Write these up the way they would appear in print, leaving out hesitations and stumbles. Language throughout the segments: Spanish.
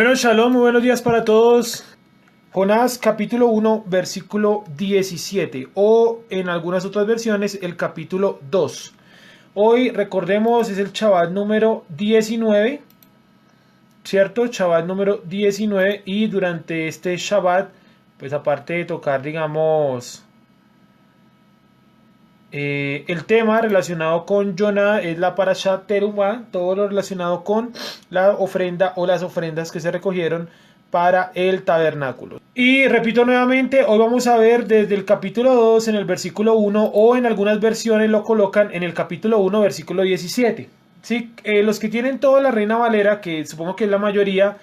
Bueno, Shalom, muy buenos días para todos. Jonás capítulo 1, versículo 17, o en algunas otras versiones el capítulo 2. Hoy, recordemos, es el Shabbat número 19, ¿cierto? Shabbat número 19, y durante este Shabbat, pues aparte de tocar, digamos, el tema relacionado con Jonah es la Parashat Terumá, todo lo relacionado con la ofrenda o las ofrendas que se recogieron para el tabernáculo. Y repito nuevamente, hoy vamos a ver desde el capítulo 2 en el versículo 1, o en algunas versiones lo colocan en el capítulo 1 versículo 17. ¿Sí? Los que tienen toda la Reina Valera, que supongo que es la mayoría,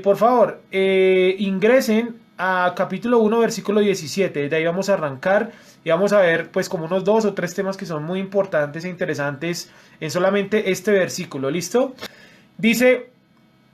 por favor, ingresen a capítulo 1 versículo 17. De ahí vamos a arrancar y vamos a ver pues como unos 2 o 3 temas que son muy importantes e interesantes en solamente este versículo. ¿Listo? Dice,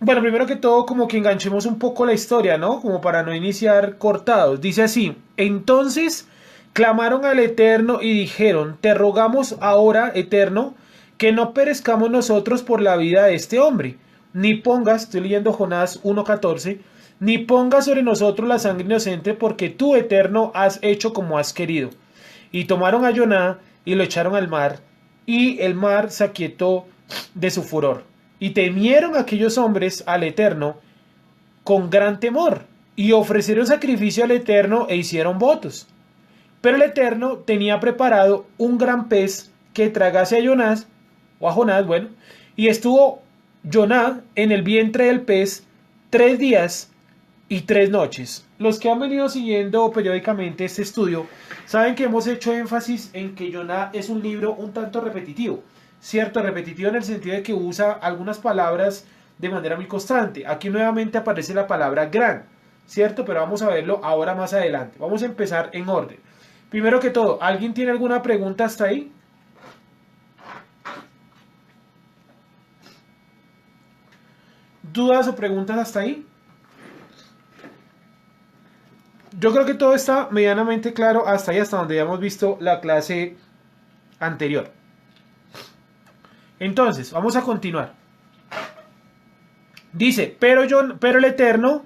bueno, primero que todo como que enganchemos un poco la historia, ¿no? Como para no iniciar cortados. Dice así: entonces clamaron al Eterno y dijeron: te rogamos ahora, Eterno, que no perezcamos nosotros por la vida de este hombre, ni pongas, estoy leyendo Jonás 1:14, ni pongas sobre nosotros la sangre inocente, porque tú, Eterno, has hecho como has querido. Y tomaron a Jonás y lo echaron al mar, y el mar se aquietó de su furor. Y temieron aquellos hombres al Eterno con gran temor, y ofrecieron sacrificio al Eterno e hicieron votos. Pero el Eterno tenía preparado un gran pez que tragase a Jonás, o a Jonás, bueno, y estuvo Jonás en el vientre del pez 3 días y 3 noches. Los que han venido siguiendo periódicamente este estudio saben que hemos hecho énfasis en que Jonás es un libro un tanto repetitivo, ¿cierto? Repetitivo en el sentido de que usa algunas palabras de manera muy constante. Aquí nuevamente aparece la palabra gran, ¿cierto? Pero vamos a verlo ahora más adelante. Vamos a empezar en orden. Primero que todo, ¿alguien tiene alguna pregunta hasta ahí? ¿Dudas o preguntas hasta ahí? Yo creo que todo está medianamente claro hasta ahí, hasta donde ya hemos visto la clase anterior. Entonces, vamos a continuar. Dice, pero el Eterno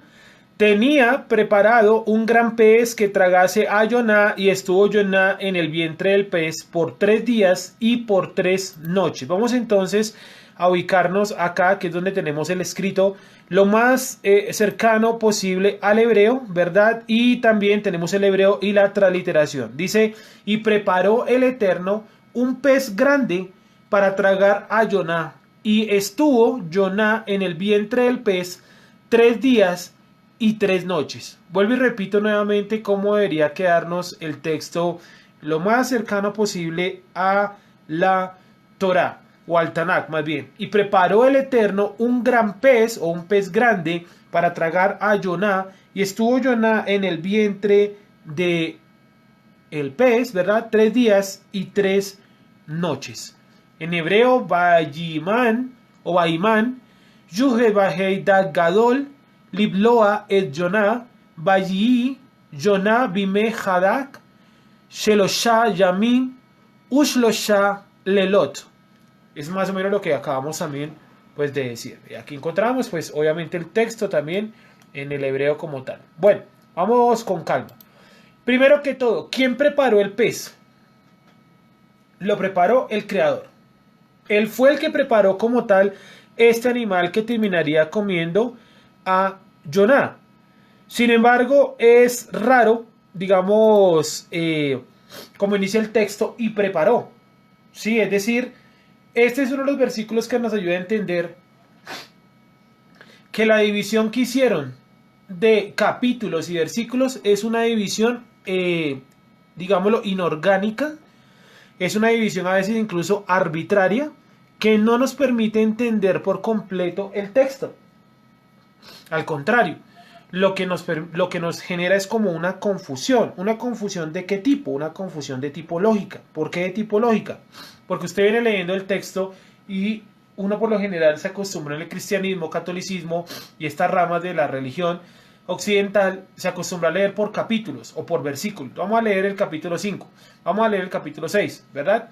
tenía preparado un gran pez que tragase a Jonás, y estuvo Jonás en el vientre del pez por 3 días y por 3 noches. Vamos entonces a ubicarnos acá, que es donde tenemos el escrito lo más cercano posible al hebreo, ¿verdad? Y también tenemos el hebreo y la transliteración. Dice, y preparó el Eterno un pez grande para tragar a Jonás, y estuvo Jonás en el vientre del pez 3 días y 3 noches. Vuelvo y repito nuevamente cómo debería quedarnos el texto lo más cercano posible a la Torá, o al Tanakh más bien. Y preparó el Eterno un gran pez, o un pez grande, para tragar a Jonás, y estuvo Jonás en el vientre de el pez, ¿verdad? 3 días y 3 noches. En hebreo, Vayiman o Vayiman, Yuhe Bahei Dag Gadol, Libloa et Jonah, Vayi Jonah Bime Hadak, Shelosha Yamin, Ushlosha Lelot. Es más o menos lo que acabamos también pues de decir. Aquí encontramos pues obviamente el texto también en el hebreo como tal. Bueno, vamos con calma. Primero que todo, ¿quién preparó el pez? Lo preparó el Creador. Él fue el que preparó como tal este animal que terminaría comiendo a Jonás. Sin embargo, es raro, digamos, como inicia el texto, y preparó. Sí, es decir, este es uno de los versículos que nos ayuda a entender que la división que hicieron de capítulos y versículos es una división, digámoslo, inorgánica. Es una división a veces incluso arbitraria, que no nos permite entender por completo el texto. Al contrario, lo que nos genera es como una confusión. ¿Una confusión de qué tipo? Una confusión de tipo lógica. ¿Por qué de tipo lógica? Porque usted viene leyendo el texto y uno por lo general se acostumbra en el cristianismo, catolicismo y estas ramas de la religión occidental, se acostumbra a leer por capítulos o por versículos. Vamos a leer el capítulo 5, vamos a leer el capítulo 6, ¿verdad?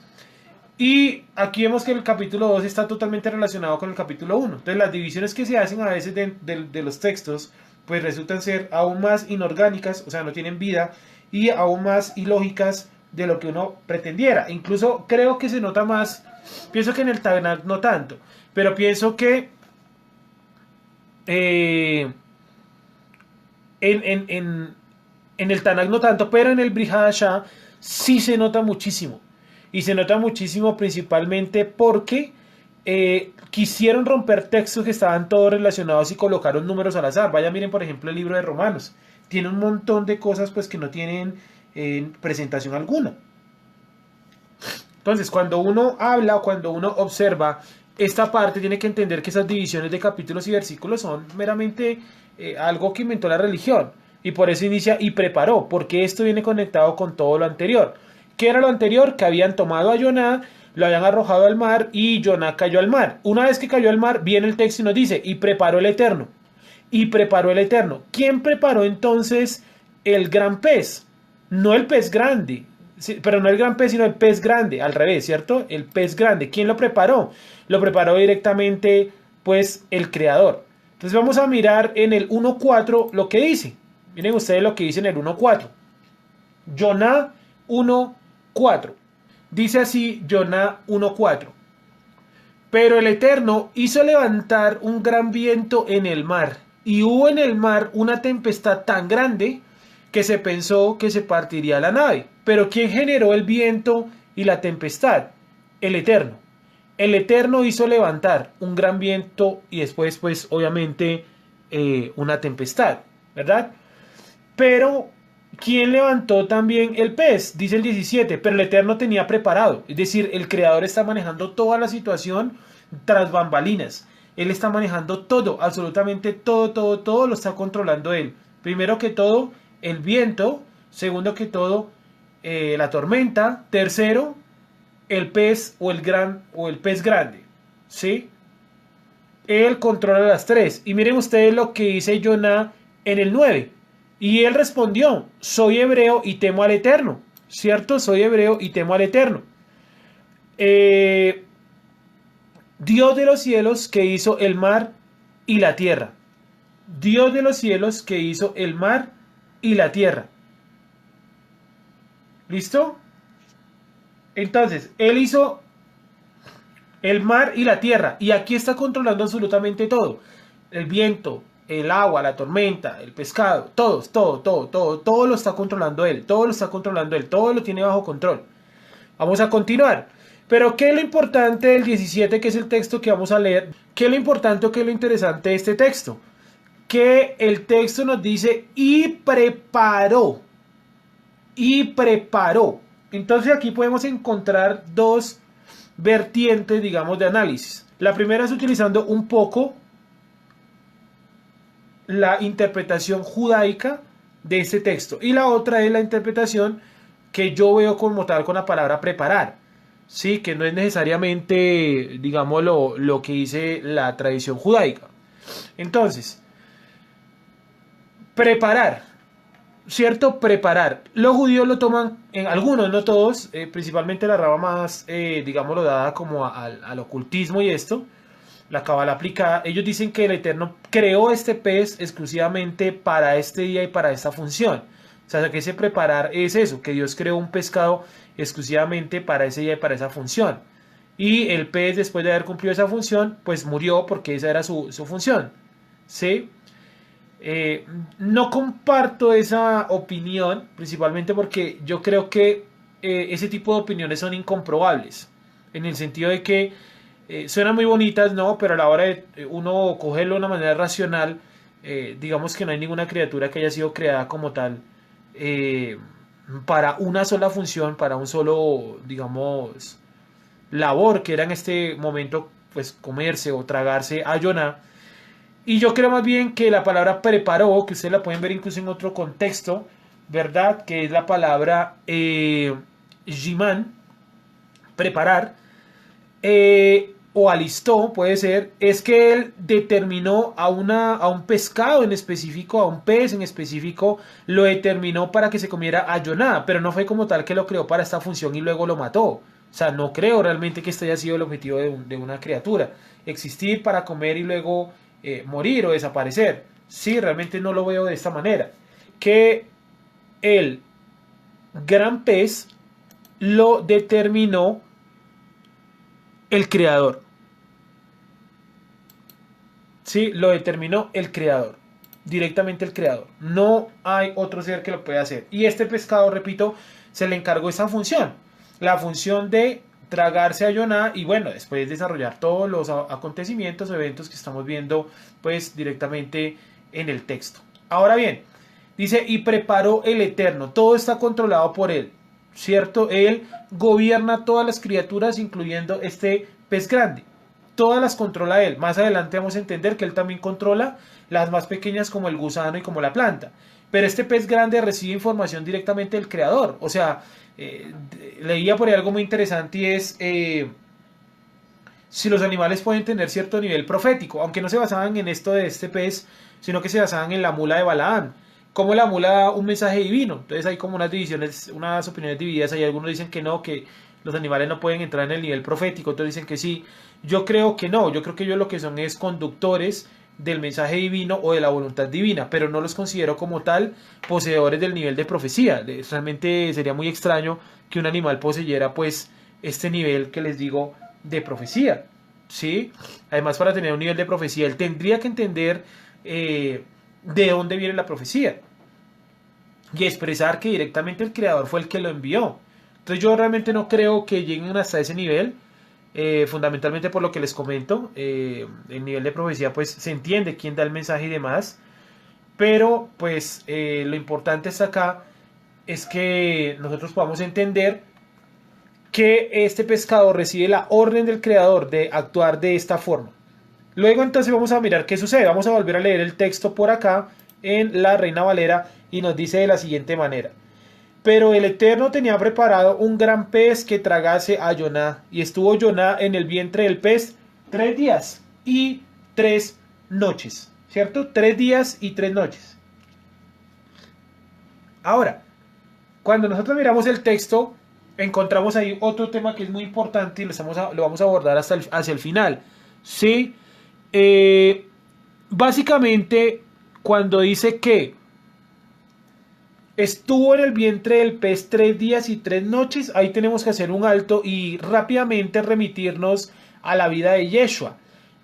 Y aquí vemos que el capítulo 2 está totalmente relacionado con el capítulo 1. Entonces las divisiones que se hacen a veces de los textos pues resultan ser aún más inorgánicas, o sea, no tienen vida, y aún más ilógicas de lo que uno pretendiera. Incluso creo que se nota más, pienso que en el Tanakh no tanto, pero pienso que eh, en el Tanakh no tanto, pero en el Brit Hadashah sí se nota muchísimo. Y se nota muchísimo principalmente porque quisieron romper textos que estaban todos relacionados y colocaron números al azar. Vaya, miren por ejemplo el libro de Romanos. Tiene un montón de cosas pues que no tienen presentación alguna. Entonces, cuando uno habla o cuando uno observa esta parte, tiene que entender que esas divisiones de capítulos y versículos son meramente algo que inventó la religión. Y por eso inicia y preparó, porque esto viene conectado con todo lo anterior. ¿Qué era lo anterior? Que habían tomado a Jonás, lo habían arrojado al mar y Jonás cayó al mar. Una vez que cayó al mar, viene el texto y nos dice, y preparó el Eterno. Y preparó el Eterno. ¿Quién preparó entonces el gran pez? No el pez grande, pero no el gran pez, sino el pez grande, al revés, ¿cierto? El pez grande. ¿Quién lo preparó? Lo preparó directamente, pues, el creador. Entonces vamos a mirar en el 1.4 lo que dice. Miren ustedes lo que dice en el 1.4. Jonás 1.4. Dice así Jonás 1.4. Pero el Eterno hizo levantar un gran viento en el mar, y hubo en el mar una tempestad tan grande que se pensó que se partiría la nave. Pero ¿quién generó el viento y la tempestad? El Eterno. El Eterno hizo levantar un gran viento y después, pues, obviamente, una tempestad, ¿verdad? Pero ¿quién levantó también el pez? Dice el 17, pero el Eterno tenía preparado. Es decir, el Creador está manejando toda la situación tras bambalinas. Él está manejando todo, absolutamente todo, todo, todo lo está controlando él. Primero que todo, el viento. Segundo que todo, la tormenta. Tercero, el pez o el pez grande. ¿Sí? Él controla las tres. Y miren ustedes lo que dice Jonás en el 9. Y él respondió, soy hebreo y temo al Eterno. ¿Cierto? Soy hebreo y temo al Eterno. Dios de los cielos que hizo el mar y la tierra. Dios de los cielos que hizo el mar y la tierra. ¿Listo? Entonces, él hizo el mar y la tierra. Y aquí está controlando absolutamente todo. El viento, el agua, la tormenta, el pescado, todo lo está controlando él. Todo lo está controlando él. Todo lo tiene bajo control. Vamos a continuar. Pero ¿qué es lo importante del 17, que es el texto que vamos a leer? ¿Qué es lo importante o qué es lo interesante de este texto? Que el texto nos dice, y preparó. Y preparó. Entonces aquí podemos encontrar dos vertientes, digamos, de análisis. La primera es utilizando un poco la interpretación judaica de este texto. Y la otra es la interpretación que yo veo como tal con la palabra preparar. Sí, que no es necesariamente, digamos, lo que dice la tradición judaica. Entonces, preparar, ¿cierto? Preparar. Los judíos lo toman, en algunos, no todos, principalmente la rama más, digámoslo, dada como al ocultismo y esto, la cábala aplicada. Ellos dicen que el Eterno creó este pez exclusivamente para este día y para esta función. O sea, que ese preparar es eso, que Dios creó un pescado exclusivamente para ese día y para esa función. Y el pez, después de haber cumplido esa función, pues murió porque esa era su función. ¿Sí? No comparto esa opinión, principalmente porque yo creo que ese tipo de opiniones son incomprobables. En el sentido de que suenan muy bonitas, ¿no? Pero a la hora de uno cogerlo de una manera racional, digamos que no hay ninguna criatura que haya sido creada como tal para una sola función, para un solo, digamos, labor, que era en este momento, pues, comerse o tragarse a Jonás. Y yo creo más bien que la palabra preparó, que ustedes la pueden ver incluso en otro contexto, ¿verdad? Que es la palabra Jiman, preparar, o alistó, puede ser, es que él determinó a un pescado en específico, a un pez en específico, lo determinó para que se comiera a Jonás, pero no fue como tal que lo creó para esta función y luego lo mató. O sea, no creo realmente que este haya sido el objetivo de una criatura. Existir para comer y luego morir o desaparecer. Sí, realmente no lo veo de esta manera. Que el gran pez lo determinó el creador. Sí, lo determinó el creador. Directamente el creador. No hay otro ser que lo pueda hacer. Y este pescado, repito, se le encargó esa función. La función de tragarse a Jonah y bueno, después desarrollar todos los acontecimientos o eventos que estamos viendo pues directamente en el texto. Ahora bien, dice, y preparó el Eterno. Todo está controlado por él, ¿cierto? Él gobierna todas las criaturas, incluyendo este pez grande. Todas las controla él. Más adelante vamos a entender que él también controla las más pequeñas como el gusano y como la planta. Pero este pez grande recibe información directamente del creador. O sea, leía por ahí algo muy interesante y es si los animales pueden tener cierto nivel profético, aunque no se basaban en esto de este pez, sino que se basaban en la mula de Balaam. Como la mula da un mensaje divino. Entonces hay como unas divisiones, unas opiniones divididas. Hay algunos dicen que no, que los animales no pueden entrar en el nivel profético. Otros dicen que sí. Yo creo que no. Yo creo que ellos lo que son es conductores del mensaje divino o de la voluntad divina, pero no los considero como tal poseedores del nivel de profecía. Realmente sería muy extraño que un animal poseyera pues este nivel que les digo de profecía, ¿sí? Además, para tener un nivel de profecía, él tendría que entender de dónde viene la profecía y expresar que directamente el creador fue el que lo envió. Entonces yo realmente no creo que lleguen hasta ese nivel, fundamentalmente por lo que les comento. El nivel de profecía pues se entiende quién da el mensaje y demás, pero pues lo importante hasta acá es que nosotros podamos entender que este pescado recibe la orden del creador de actuar de esta forma. Luego entonces vamos a mirar qué sucede. Vamos a volver a leer el texto por acá en la Reina Valera y nos dice de la siguiente manera. Pero el Eterno tenía preparado un gran pez que tragase a Jonah, y estuvo Jonah en el vientre del pez 3 días y 3 noches, ¿cierto? 3 días y 3 noches. Ahora, cuando nosotros miramos el texto, encontramos ahí otro tema que es muy importante y lo vamos a abordar hacia el final. ¿Sí? Básicamente, cuando dice que estuvo en el vientre del pez 3 días y 3 noches, ahí tenemos que hacer un alto y rápidamente remitirnos a la vida de Yeshua.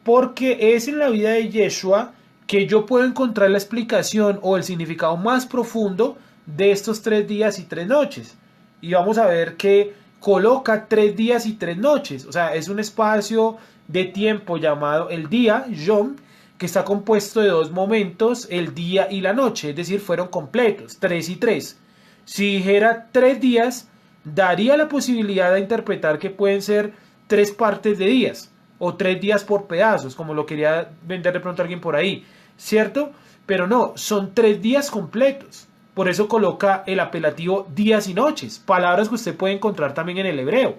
Porque es en la vida de Yeshua que yo puedo encontrar la explicación o el significado más profundo de estos 3 días y 3 noches. Y vamos a ver que coloca 3 días y 3 noches. O sea, es un espacio de tiempo llamado el día, Yom, que está compuesto de 2 momentos, el día y la noche. Es decir, fueron completos, 3 y 3. Si dijera 3 días, daría la posibilidad de interpretar que pueden ser 3 partes de días. O 3 días por pedazos, como lo quería vender de pronto alguien por ahí. ¿Cierto? Pero no, son 3 días completos. Por eso coloca el apelativo días y noches, palabras que usted puede encontrar también en el hebreo.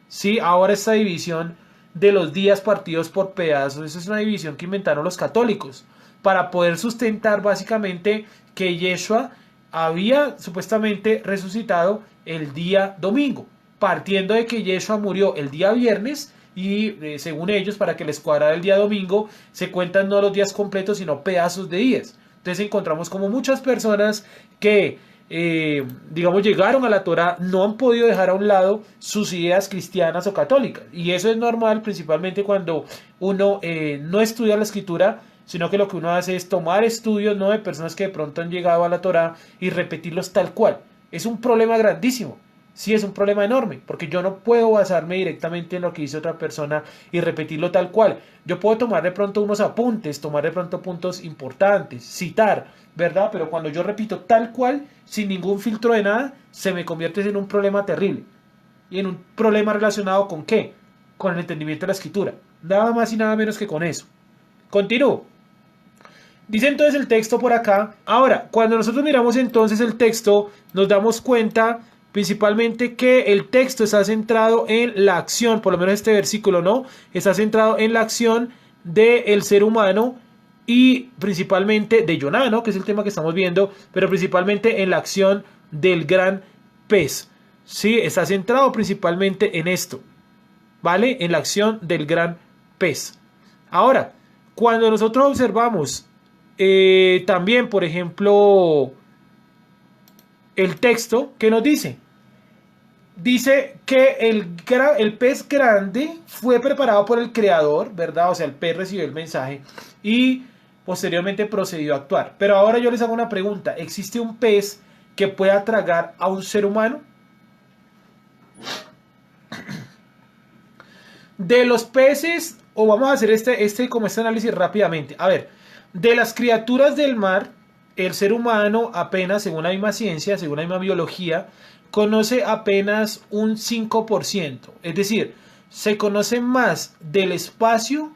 Sí, ahora esta división de los días partidos por pedazos, esa es una división que inventaron los católicos para poder sustentar básicamente que Yeshua había supuestamente resucitado el día domingo, partiendo de que Yeshua murió el día viernes y según ellos, para que les cuadrara el día domingo, se cuentan no los días completos sino pedazos de días. Entonces encontramos como muchas personas que, digamos, llegaron a la Torá, no han podido dejar a un lado sus ideas cristianas o católicas. Y eso es normal, principalmente cuando uno no estudia la escritura, sino que lo que uno hace es tomar estudios, ¿no?, de personas que de pronto han llegado a la Torá y repetirlos tal cual. Es un problema grandísimo. Sí, es un problema enorme, porque yo no puedo basarme directamente en lo que dice otra persona y repetirlo tal cual. Yo puedo tomar de pronto unos apuntes, tomar de pronto puntos importantes, citar, ¿verdad? Pero cuando yo repito tal cual, sin ningún filtro de nada, se me convierte en un problema terrible. ¿Y en un problema relacionado con qué? Con el entendimiento de la escritura. Nada más y nada menos que con eso. Continúo. Dice entonces el texto por acá. Ahora, cuando nosotros miramos entonces el texto, nos damos cuenta principalmente que el texto está centrado en la acción, por lo menos este versículo, ¿no? Está centrado en la acción del ser humano y principalmente de Jonah, ¿no?, que es el tema que estamos viendo, pero principalmente en la acción del gran pez, Sí, está centrado principalmente en esto, ¿vale? En la acción del gran pez. Ahora, cuando nosotros observamos también, por ejemplo, el texto que nos dice, dice que el pez grande fue preparado por el creador, ¿verdad? O sea, el pez recibió el mensaje y posteriormente procedió a actuar. Pero ahora yo les hago una pregunta. ¿Existe un pez que pueda tragar a un ser humano? De los peces, o vamos a hacer como este análisis rápidamente. A ver, de las criaturas del mar, el ser humano apenas, según la misma ciencia, según la misma biología, conoce apenas un 5%. Es decir, se conoce más del espacio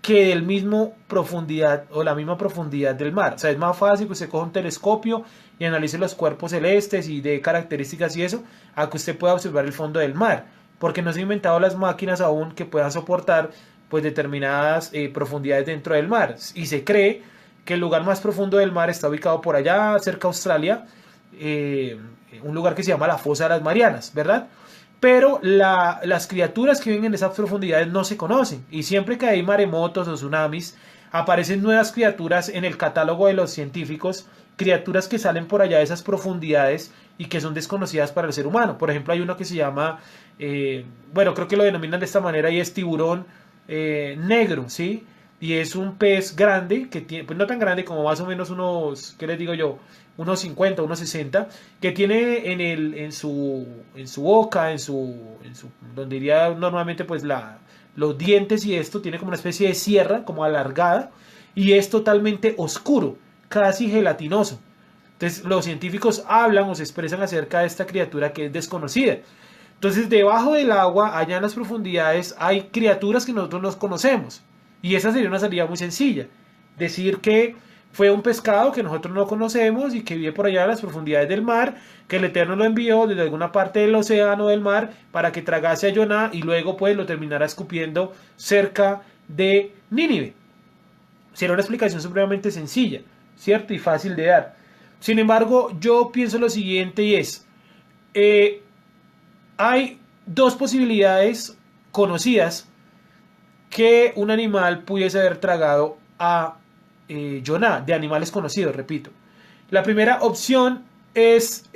que del mismo profundidad o la misma profundidad del mar. O sea, es más fácil que usted coja un telescopio y analice los cuerpos celestes y de características y eso, a que usted pueda observar el fondo del mar, porque no se han inventado las máquinas aún que puedan soportar pues determinadas profundidades dentro del mar. Y se cree que el lugar más profundo del mar está ubicado por allá cerca de Australia, un lugar que se llama la Fosa de las Marianas, ¿verdad? Pero las criaturas que viven en esas profundidades no se conocen. Y siempre que hay maremotos o tsunamis, aparecen nuevas criaturas en el catálogo de los científicos, criaturas que salen por allá de esas profundidades y que son desconocidas para el ser humano. Por ejemplo, hay uno que se llama, bueno, creo que lo denominan de esta manera y es tiburón negro, ¿sí? Y es un pez grande, que tiene, pues no tan grande como más o menos unos, ¿qué les digo yo? Unos 50, unos 60, que tiene en su boca, donde iría normalmente pues los dientes y esto, tiene como una especie de sierra, como alargada, y es totalmente oscuro, casi gelatinoso. Entonces los científicos hablan o se expresan acerca de esta criatura que es desconocida. Entonces debajo del agua, allá en las profundidades, hay criaturas que nosotros no conocemos. Y esa sería una salida muy sencilla. Decir que fue un pescado que nosotros no conocemos y que vive por allá en las profundidades del mar, que el Eterno lo envió desde alguna parte del océano del mar para que tragase a Jonás y luego pues lo terminara escupiendo cerca de Nínive. Sería una explicación supremamente sencilla, ¿cierto? Y fácil de dar. Sin embargo, yo pienso lo siguiente y es, eh, hay dos posibilidades conocidas que un animal pudiese haber tragado a Jonás, de animales conocidos, repito. La primera opción es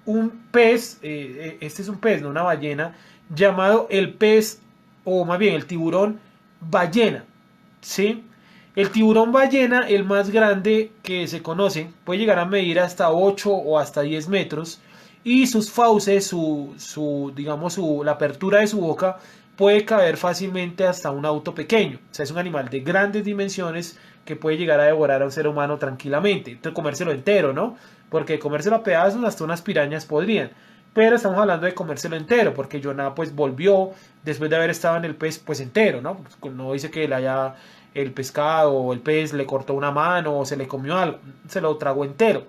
un pez, este es un pez, no una ballena, llamado el pez, o más bien el tiburón ballena, ¿sí? El tiburón ballena, el más grande que se conoce, puede llegar a medir hasta 8 o hasta 10 metros y sus fauces, digamos, la apertura de su boca puede caber fácilmente hasta un auto pequeño. O sea, es un animal de grandes dimensiones que puede llegar a devorar a un ser humano tranquilamente. Entonces, comérselo entero, ¿no? Porque comérselo a pedazos hasta unas pirañas podrían. Pero estamos hablando de comérselo entero, porque Jonás pues volvió después de haber estado en el pez pues entero, ¿no? No dice que el pescado o el pez le cortó una mano o se le comió algo, se lo tragó entero.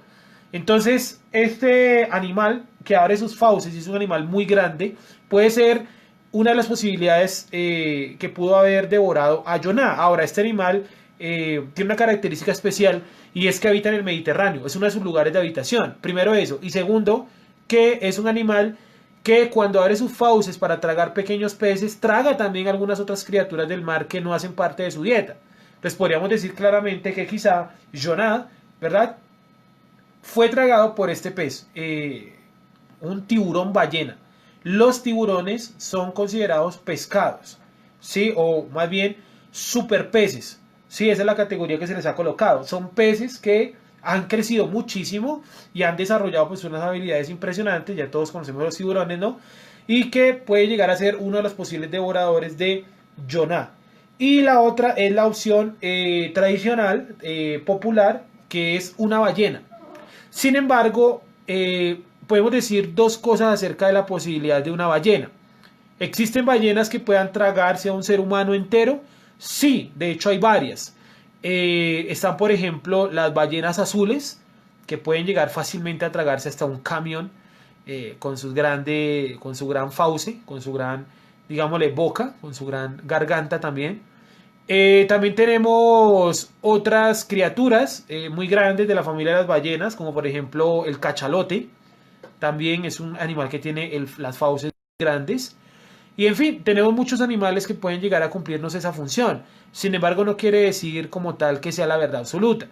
Entonces, este animal que abre sus fauces y es un animal muy grande, puede ser una de las posibilidades que pudo haber devorado a Jonás. Ahora, este animal tiene una característica especial y es que habita en el Mediterráneo. Es uno de sus lugares de habitación. Primero eso. Y segundo, que es un animal que cuando abre sus fauces para tragar pequeños peces, traga también algunas otras criaturas del mar que no hacen parte de su dieta. Entonces podríamos decir claramente que quizá Jonás, ¿verdad?, fue tragado por este pez, un tiburón ballena. Los tiburones son considerados pescados, ¿sí? O más bien superpeces, ¿sí? Esa es la categoría que se les ha colocado. Son peces que han crecido muchísimo y han desarrollado pues unas habilidades impresionantes, ya todos conocemos los tiburones, ¿no? Y que puede llegar a ser uno de los posibles devoradores de Jonás. Y la otra es la opción tradicional, popular, que es una ballena. Sin embargo, podemos decir dos cosas acerca de la posibilidad de una ballena. ¿Existen ballenas que puedan tragarse a un ser humano entero? Sí, de hecho hay varias. Están, por ejemplo, las ballenas azules, que pueden llegar fácilmente a tragarse hasta un camión con su gran fauce, con su gran, digámosle, boca, con su gran garganta también. También tenemos otras criaturas muy grandes de la familia de las ballenas, como por ejemplo el cachalote. también es un animal que tiene las fauces grandes. Y en fin, tenemos muchos animales que pueden llegar a cumplirnos esa función. Sin embargo, no quiere decir como tal que sea la verdad absoluta.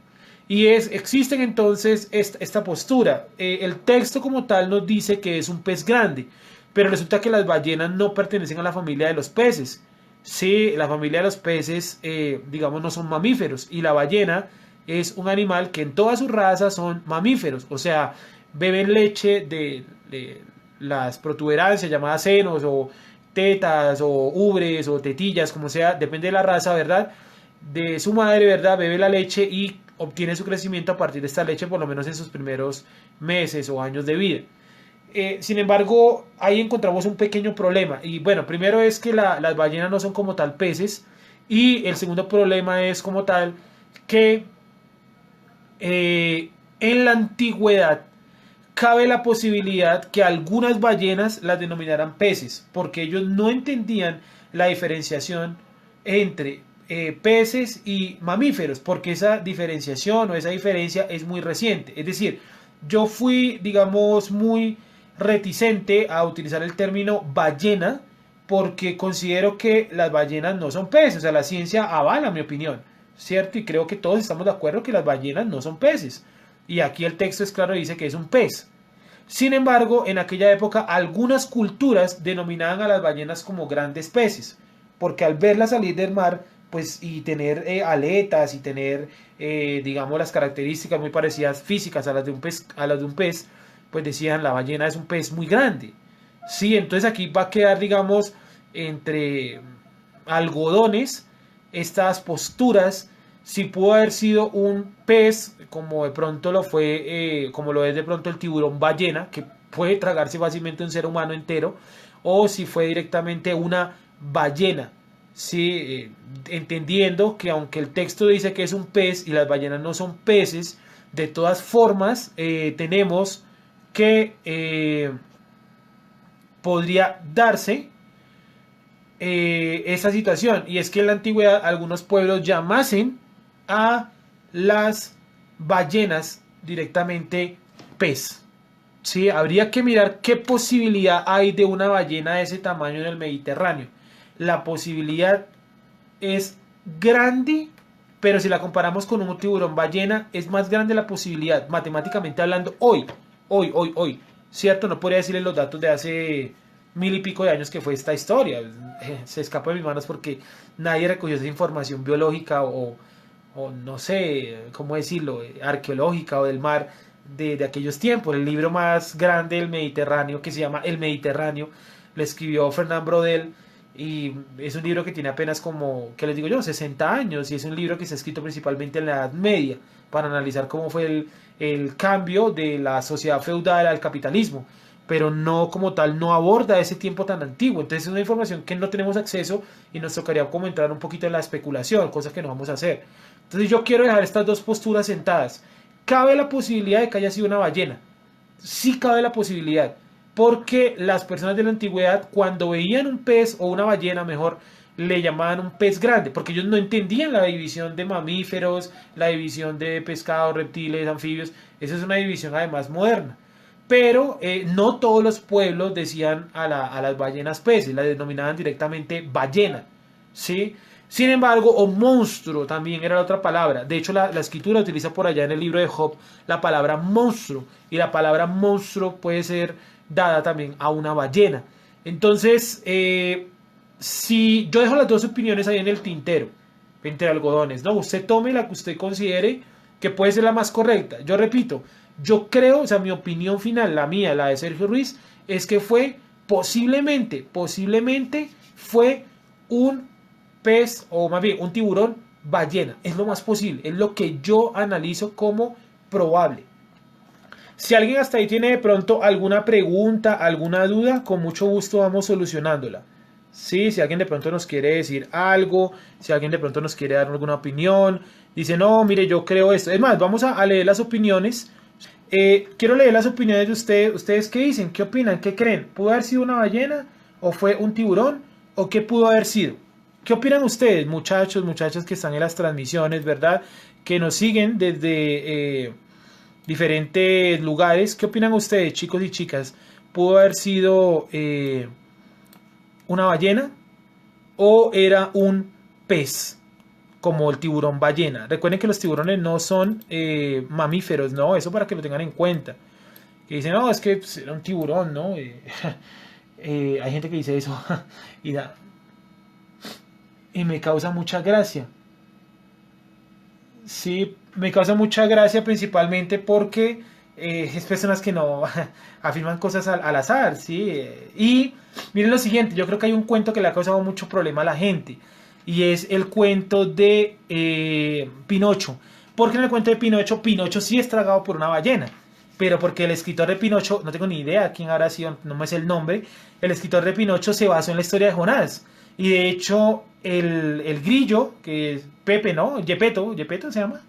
Y existen entonces esta postura. El texto como tal nos dice que es un pez grande, pero resulta que las ballenas no pertenecen a la familia de los peces. Sí, la familia de los peces, digamos, no son mamíferos. Y la ballena es un animal que en todas sus razas son mamíferos. O sea, beben leche de las protuberancias llamadas senos o tetas o ubres o tetillas, como sea, depende de la raza, ¿verdad? De su madre, ¿verdad? Bebe la leche y obtiene su crecimiento a partir de esta leche, por lo menos en sus primeros meses o años de vida. Sin embargo, ahí encontramos un pequeño problema. Y bueno, primero es que las ballenas no son como tal peces. Y el segundo problema es como tal que en la antigüedad cabe la posibilidad que algunas ballenas las denominaran peces, porque ellos no entendían la diferenciación entre peces y mamíferos, porque esa diferenciación o esa diferencia es muy reciente. Es decir, yo fui, digamos, muy reticente a utilizar el término ballena porque considero que las ballenas no son peces, o sea, la ciencia avala mi opinión, ¿cierto? Y creo que todos estamos de acuerdo que las ballenas no son peces. Y aquí el texto es claro, dice que es un pez. Sin embargo, en aquella época algunas culturas denominaban a las ballenas como grandes peces, porque al verlas salir del mar, pues y tener aletas y tener, digamos, las características muy parecidas físicas a las de un pez, pues decían la ballena es un pez muy grande. Sí, entonces aquí va a quedar, digamos, entre algodones estas posturas, si pudo haber sido un pez, como de pronto lo fue, como lo es de pronto el tiburón ballena, que puede tragarse fácilmente un ser humano entero, o si fue directamente una ballena. Sí, entendiendo que aunque el texto dice que es un pez y las ballenas no son peces, de todas formas tenemos que podría darse esa situación, y es que en la antigüedad algunos pueblos llamasen a las ballenas directamente pez. ¿Sí? Habría que mirar qué posibilidad hay de una ballena de ese tamaño en el Mediterráneo. La posibilidad es grande, pero si la comparamos con un tiburón ballena, es más grande la posibilidad, matemáticamente hablando, hoy, ¿cierto? No podría decirles los datos de hace 1000 y pico de años que fue esta historia. Se escapa de mis manos porque nadie recogió esa información biológica o no sé, cómo decirlo, arqueológica o del mar de aquellos tiempos. El libro más grande del Mediterráneo, que se llama El Mediterráneo, lo escribió Fernand Braudel, y es un libro que tiene apenas como, ¿qué les digo yo?, 60 años, y es un libro que se ha escrito principalmente en la Edad Media, para analizar cómo fue el cambio de la sociedad feudal al capitalismo, pero no como tal, no aborda ese tiempo tan antiguo. Entonces es una información que no tenemos acceso y nos tocaría como entrar un poquito en la especulación, cosa que no vamos a hacer. Entonces yo quiero dejar estas dos posturas sentadas. ¿Cabe la posibilidad de que haya sido una ballena? Sí cabe la posibilidad, porque las personas de la antigüedad, cuando veían un pez o una ballena, mejor, le llamaban un pez grande, porque ellos no entendían la división de mamíferos, la división de pescados, reptiles, anfibios. Esa es una división además moderna. Pero no todos los pueblos decían a las ballenas peces, las denominaban directamente ballena, ¿sí? Sin embargo, o monstruo también era la otra palabra. De hecho, la escritura utiliza por allá en el libro de Job la palabra monstruo. Y la palabra monstruo puede ser dada también a una ballena. Entonces, si yo dejo las dos opiniones ahí en el tintero, entre algodones, ¿no? Usted tome la que usted considere que puede ser la más correcta. Yo repito, yo creo, o sea, mi opinión final, la mía, la de Sergio Ruiz, es que fue posiblemente fue un pez, o más bien un tiburón ballena. Es lo más posible, es lo que yo analizo como probable. Si alguien hasta ahí tiene de pronto alguna pregunta, alguna duda, con mucho gusto vamos solucionándola. Sí, si alguien de pronto nos quiere decir algo, si alguien de pronto nos quiere dar alguna opinión, dice, no, mire, yo creo esto. Es más, vamos a leer las opiniones. Quiero leer las opiniones de ustedes. ¿Ustedes qué dicen? ¿Qué opinan? ¿Qué creen? ¿Pudo haber sido una ballena? ¿O fue un tiburón? ¿O qué pudo haber sido? ¿Qué opinan ustedes, muchachos, muchachas que están en las transmisiones, verdad? Que nos siguen diferentes lugares. ¿Qué opinan ustedes, chicos y chicas? ¿Pudo haber sido una ballena o era un pez, como el tiburón ballena? Recuerden que los tiburones no son mamíferos, ¿no? Eso para que lo tengan en cuenta. Que dicen, no, es que pues, era un tiburón, ¿no? Hay gente que dice eso y, y me causa mucha gracia. Sí, me causa mucha gracia principalmente porque es personas que no afirman cosas al azar, ¿sí? Y miren lo siguiente, yo creo que hay un cuento que le ha causado mucho problema a la gente y es el cuento de Pinocho. Porque en el cuento de Pinocho, Pinocho sí es tragado por una ballena, pero porque el escritor de Pinocho, no tengo ni idea quién habrá sido, no me sé el nombre, el escritor de Pinocho se basó en la historia de Jonás. Y de hecho, el grillo, que es Pepe, ¿no? Gepetto se llama.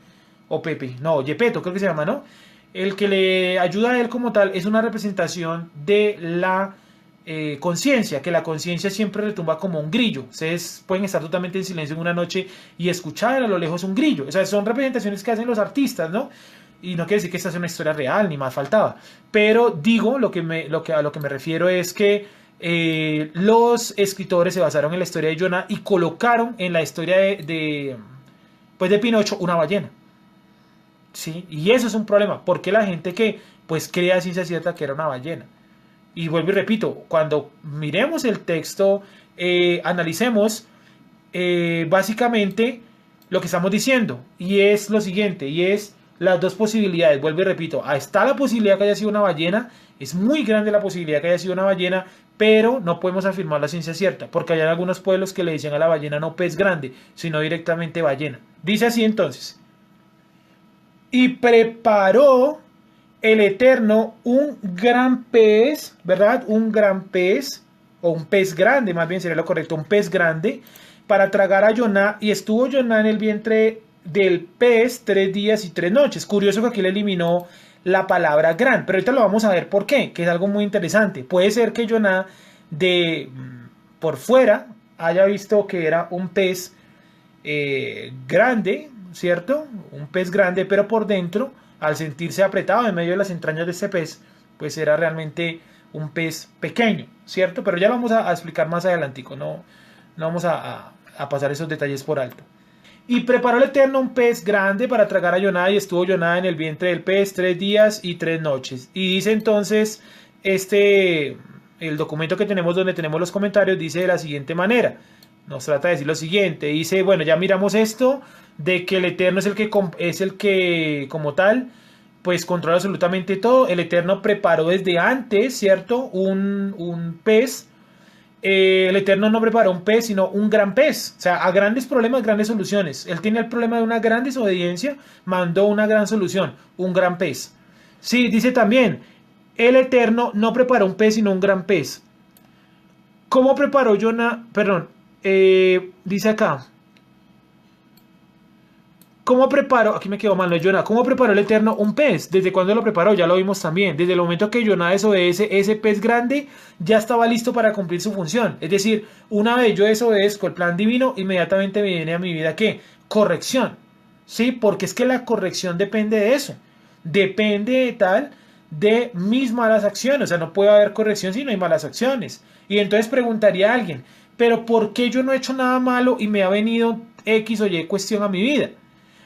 O Pepe, no, Gepetto creo que se llama, ¿no? El que le ayuda a él como tal es una representación de la conciencia, que la conciencia siempre retumba como un grillo. Ustedes pueden estar totalmente en silencio en una noche y escuchar a lo lejos un grillo. O sea, son representaciones que hacen los artistas, ¿no? Y no quiere decir que esta sea una historia real, ni más faltaba. Pero digo, a lo que me refiero es que los escritores se basaron en la historia de Jonah y colocaron en la historia pues de Pinocho una ballena. ¿Sí? Y eso es un problema. Porque la gente que pues crea ciencia cierta que era una ballena. Y vuelvo y repito, cuando miremos el texto, analicemos básicamente lo que estamos diciendo. Y es lo siguiente, y es las dos posibilidades. Vuelvo y repito, está la posibilidad que haya sido una ballena, es muy grande la posibilidad que haya sido una ballena, pero no podemos afirmar la ciencia cierta, porque hay algunos pueblos que le dicen a la ballena no pez grande, sino directamente ballena. Dice así entonces: y preparó el Eterno un gran pez, ¿verdad? Un gran pez, o un pez grande, más bien sería lo correcto, un pez grande, para tragar a Jonás, y estuvo Jonás en el vientre del pez 3 días y 3 noches. Curioso que aquí le eliminó la palabra gran, pero ahorita lo vamos a ver por qué, que es algo muy interesante. Puede ser que Jonás por fuera haya visto que era un pez grande, ¿cierto? Un pez grande, pero por dentro, al sentirse apretado en medio de las entrañas de este pez, pues era realmente un pez pequeño, ¿cierto? Pero ya lo vamos a explicar más adelantico, no vamos a pasar esos detalles por alto. Y preparó el Eterno un pez grande para tragar a Jonás, y estuvo Jonás en el vientre del pez 3 días y 3 noches. Y dice entonces, el documento que tenemos donde tenemos los comentarios, dice de la siguiente manera. Nos trata de decir lo siguiente, dice, bueno, ya miramos esto, de que el Eterno es el que como tal, pues controla absolutamente todo. El Eterno preparó desde antes, ¿cierto? Un pez. El Eterno no preparó un pez, sino un gran pez. O sea, a grandes problemas, grandes soluciones. Él tiene el problema de una gran desobediencia, mandó una gran solución, un gran pez. Sí, dice también, el Eterno no preparó un pez, sino un gran pez. ¿Cómo preparó Jonás? Perdón, dice acá. ¿Cómo preparó? Aquí me quedó mal, no es Jonás. ¿Cómo preparó el Eterno un pez? ¿Desde cuándo lo preparó? Ya lo vimos también. Desde el momento que Jonás desobedece, ese pez grande ya estaba listo para cumplir su función. Es decir, una vez yo desobedezco el plan divino, inmediatamente me viene a mi vida ¿qué? Corrección. ¿Sí? Porque es que la corrección depende de eso. Depende de mis malas acciones. O sea, no puede haber corrección si no hay malas acciones. Y entonces preguntaría a alguien, ¿pero por qué yo no he hecho nada malo y me ha venido X o Y cuestión a mi vida?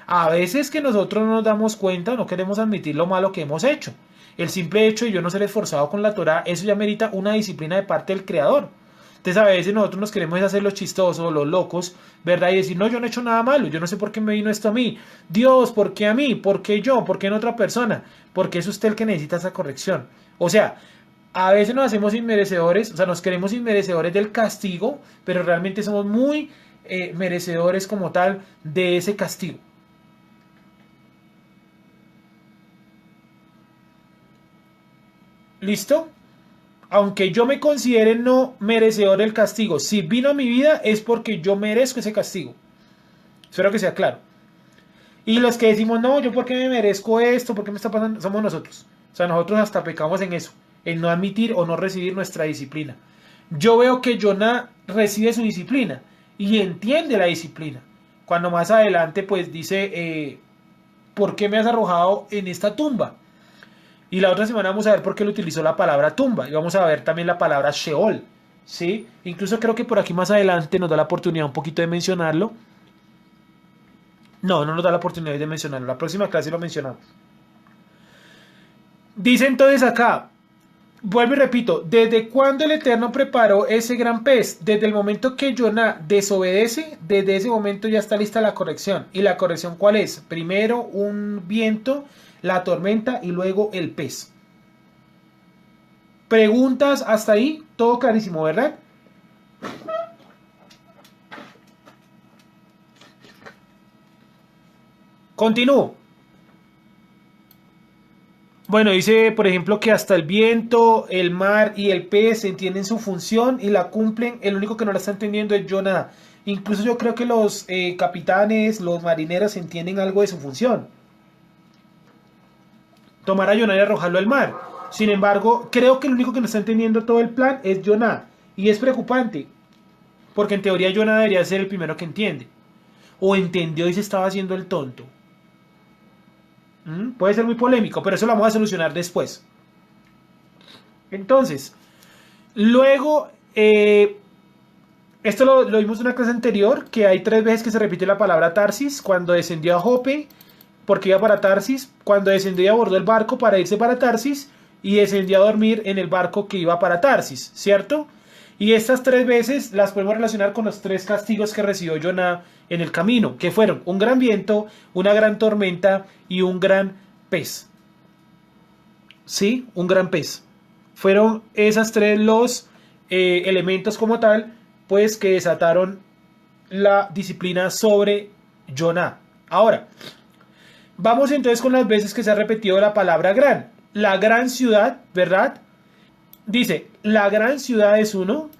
A veces que nosotros no nos damos cuenta, no queremos admitir lo malo que hemos hecho. El simple hecho de yo no ser esforzado con la Torah, eso ya merita una disciplina de parte del Creador. Entonces a veces nosotros nos queremos hacer los chistosos, los locos, ¿verdad? Y decir, no, yo no he hecho nada malo, yo no sé por qué me vino esto a mí. Dios, ¿por qué a mí? ¿Por qué yo? ¿Por qué en otra persona? Porque es usted el que necesita esa corrección. O sea, a veces nos hacemos inmerecedores, o sea, nos queremos inmerecedores del castigo, pero realmente somos muy merecedores como tal de ese castigo. ¿Listo? Aunque yo me considere no merecedor del castigo, si vino a mi vida es porque yo merezco ese castigo. Espero que sea claro. Y los que decimos, no, yo por qué me merezco esto, por qué me está pasando, somos nosotros. O sea, nosotros hasta pecamos en eso, en no admitir o no recibir nuestra disciplina. Yo veo que Jonás recibe su disciplina y entiende la disciplina. Cuando más adelante pues dice ¿por qué me has arrojado en esta tumba? Y la otra semana vamos a ver por qué él utilizó la palabra tumba. Y vamos a ver también la palabra Sheol. ¿Sí? Incluso creo que por aquí más adelante nos da la oportunidad un poquito de mencionarlo. No, no nos da la oportunidad de mencionarlo. La próxima clase lo mencionamos. Dice entonces acá, vuelvo y repito, ¿desde cuándo el Eterno preparó ese gran pez? Desde el momento que Jonah desobedece, desde ese momento ya está lista la corrección. ¿Y la corrección cuál es? Primero un viento, la tormenta y luego el pez. Preguntas hasta ahí, todo clarísimo, ¿verdad? Continúo. Bueno, dice, por ejemplo, que hasta el viento, el mar y el pez entienden su función y la cumplen. El único que no la está entendiendo es Jonah. Incluso yo creo que los capitanes, los marineros entienden algo de su función. Tomar a Jonah y arrojarlo al mar. Sin embargo, creo que el único que no está entendiendo todo el plan es Jonah. Y es preocupante. Porque en teoría Jonah debería ser el primero que entiende. O entendió y se estaba haciendo el tonto. Puede ser muy polémico, pero eso lo vamos a solucionar después. Entonces, luego, esto lo vimos en una clase anterior, que hay 3 veces que se repite la palabra Tarsis, cuando descendió a Jope, porque iba para Tarsis, cuando descendió y abordó el barco para irse para Tarsis, y descendió a dormir en el barco que iba para Tarsis, ¿cierto? Y estas 3 veces las podemos relacionar con los 3 castigos que recibió Jonah en el camino, que fueron un gran viento, una gran tormenta y un gran pez. ¿Sí? Un gran pez. Fueron esas 3 los elementos como tal, pues que desataron la disciplina sobre Jonah. Ahora, vamos entonces con las veces que se ha repetido la palabra gran. La gran ciudad, ¿verdad? Dice, la gran ciudad es uno,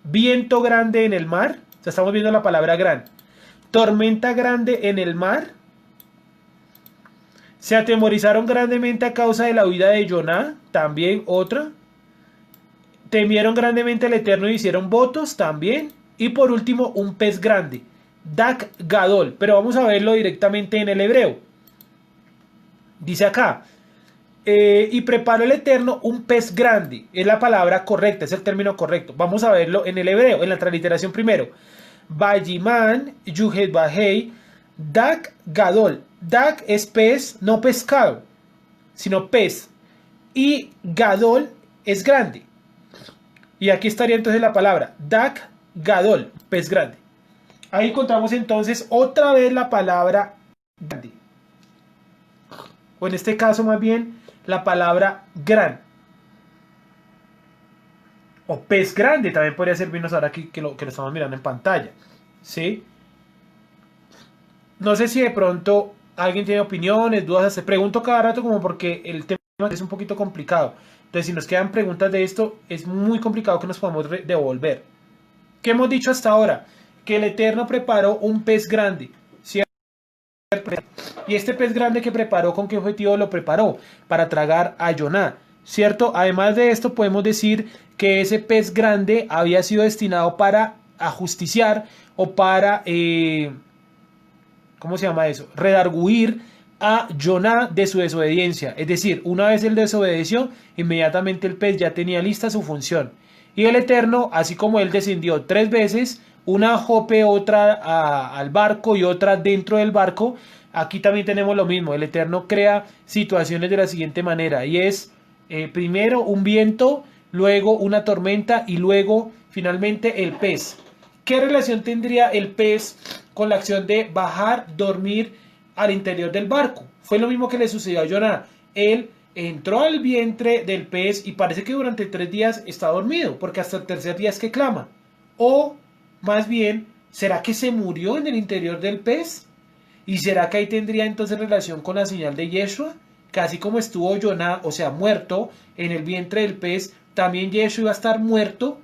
viento grande en el mar, o sea, estamos viendo la palabra gran, tormenta grande en el mar, se atemorizaron grandemente a causa de la huida de Jonah, también otra, temieron grandemente al Eterno y hicieron votos, también, y por último un pez grande, Dak Gadol, pero vamos a verlo directamente en el hebreo. Dice acá, y preparó el Eterno un pez grande. Es la palabra correcta, es el término correcto. Vamos a verlo en el hebreo, en la transliteración primero. Bayiman, Yuhet Bahei, Dak Gadol. Dak es pez, no pescado, sino pez. Y Gadol es grande. Y aquí estaría entonces la palabra Dak Gadol, pez grande. Ahí encontramos entonces otra vez la palabra grande. O en este caso más bien la palabra gran. O pez grande también podría servirnos ahora aquí que lo estamos mirando en pantalla. ¿Sí? No sé si de pronto alguien tiene opiniones, dudas. Se pregunto cada rato como porque el tema es un poquito complicado. Entonces si nos quedan preguntas de esto, es muy complicado que nos podamos devolver. ¿Qué hemos dicho hasta ahora? Que el Eterno preparó un pez grande. ¿Cierto? Y este pez grande que preparó, ¿con qué objetivo lo preparó? Para tragar a Jonah, ¿cierto? Además de esto podemos decir que ese pez grande había sido destinado para ajusticiar o para, ¿cómo se llama eso? Redarguir a Jonah de su desobediencia. Es decir, una vez él desobedeció, inmediatamente el pez ya tenía lista su función. Y el Eterno, así como él descendió 3 veces, una a Jope, otra al barco y otra dentro del barco, aquí también tenemos lo mismo. El Eterno crea situaciones de la siguiente manera, y es primero un viento, luego una tormenta y luego finalmente el pez. ¿Qué relación tendría el pez con la acción de bajar, dormir al interior del barco? Fue lo mismo que le sucedió a Jonah. Él entró al vientre del pez y parece que durante 3 días está dormido, porque hasta el tercer día es que clama. O más bien, ¿será que se murió en el interior del pez? ¿Y será que ahí tendría entonces relación con la señal de Yeshua? Que así como estuvo Jonah, o sea, muerto en el vientre del pez, también Yeshua iba a estar muerto.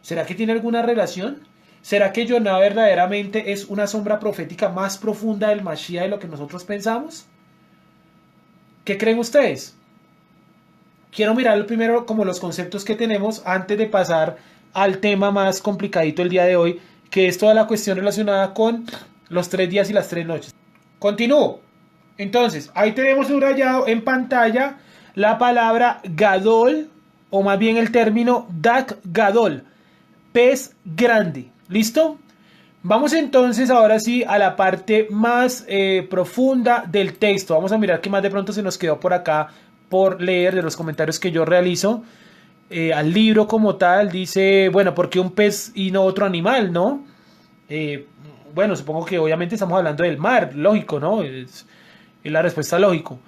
¿Será que tiene alguna relación? ¿Será que Jonah verdaderamente es una sombra profética más profunda del Mashiach de lo que nosotros pensamos? ¿Qué creen ustedes? Quiero mirar primero como los conceptos que tenemos antes de pasar al tema más complicadito el día de hoy, que es toda la cuestión relacionada con los 3 días y las 3 noches. Continúo. Entonces, ahí tenemos subrayado en pantalla la palabra gadol, o más bien el término dak gadol, pez grande. ¿Listo? Vamos entonces ahora sí a la parte más profunda del texto. Vamos a mirar qué más de pronto se nos quedó por acá por leer de los comentarios que yo realizo. Al libro como tal dice, bueno, ¿por qué un pez y no otro animal, no? Eh, bueno, supongo que obviamente estamos hablando del mar, lógico, ¿no? Es la respuesta lógico.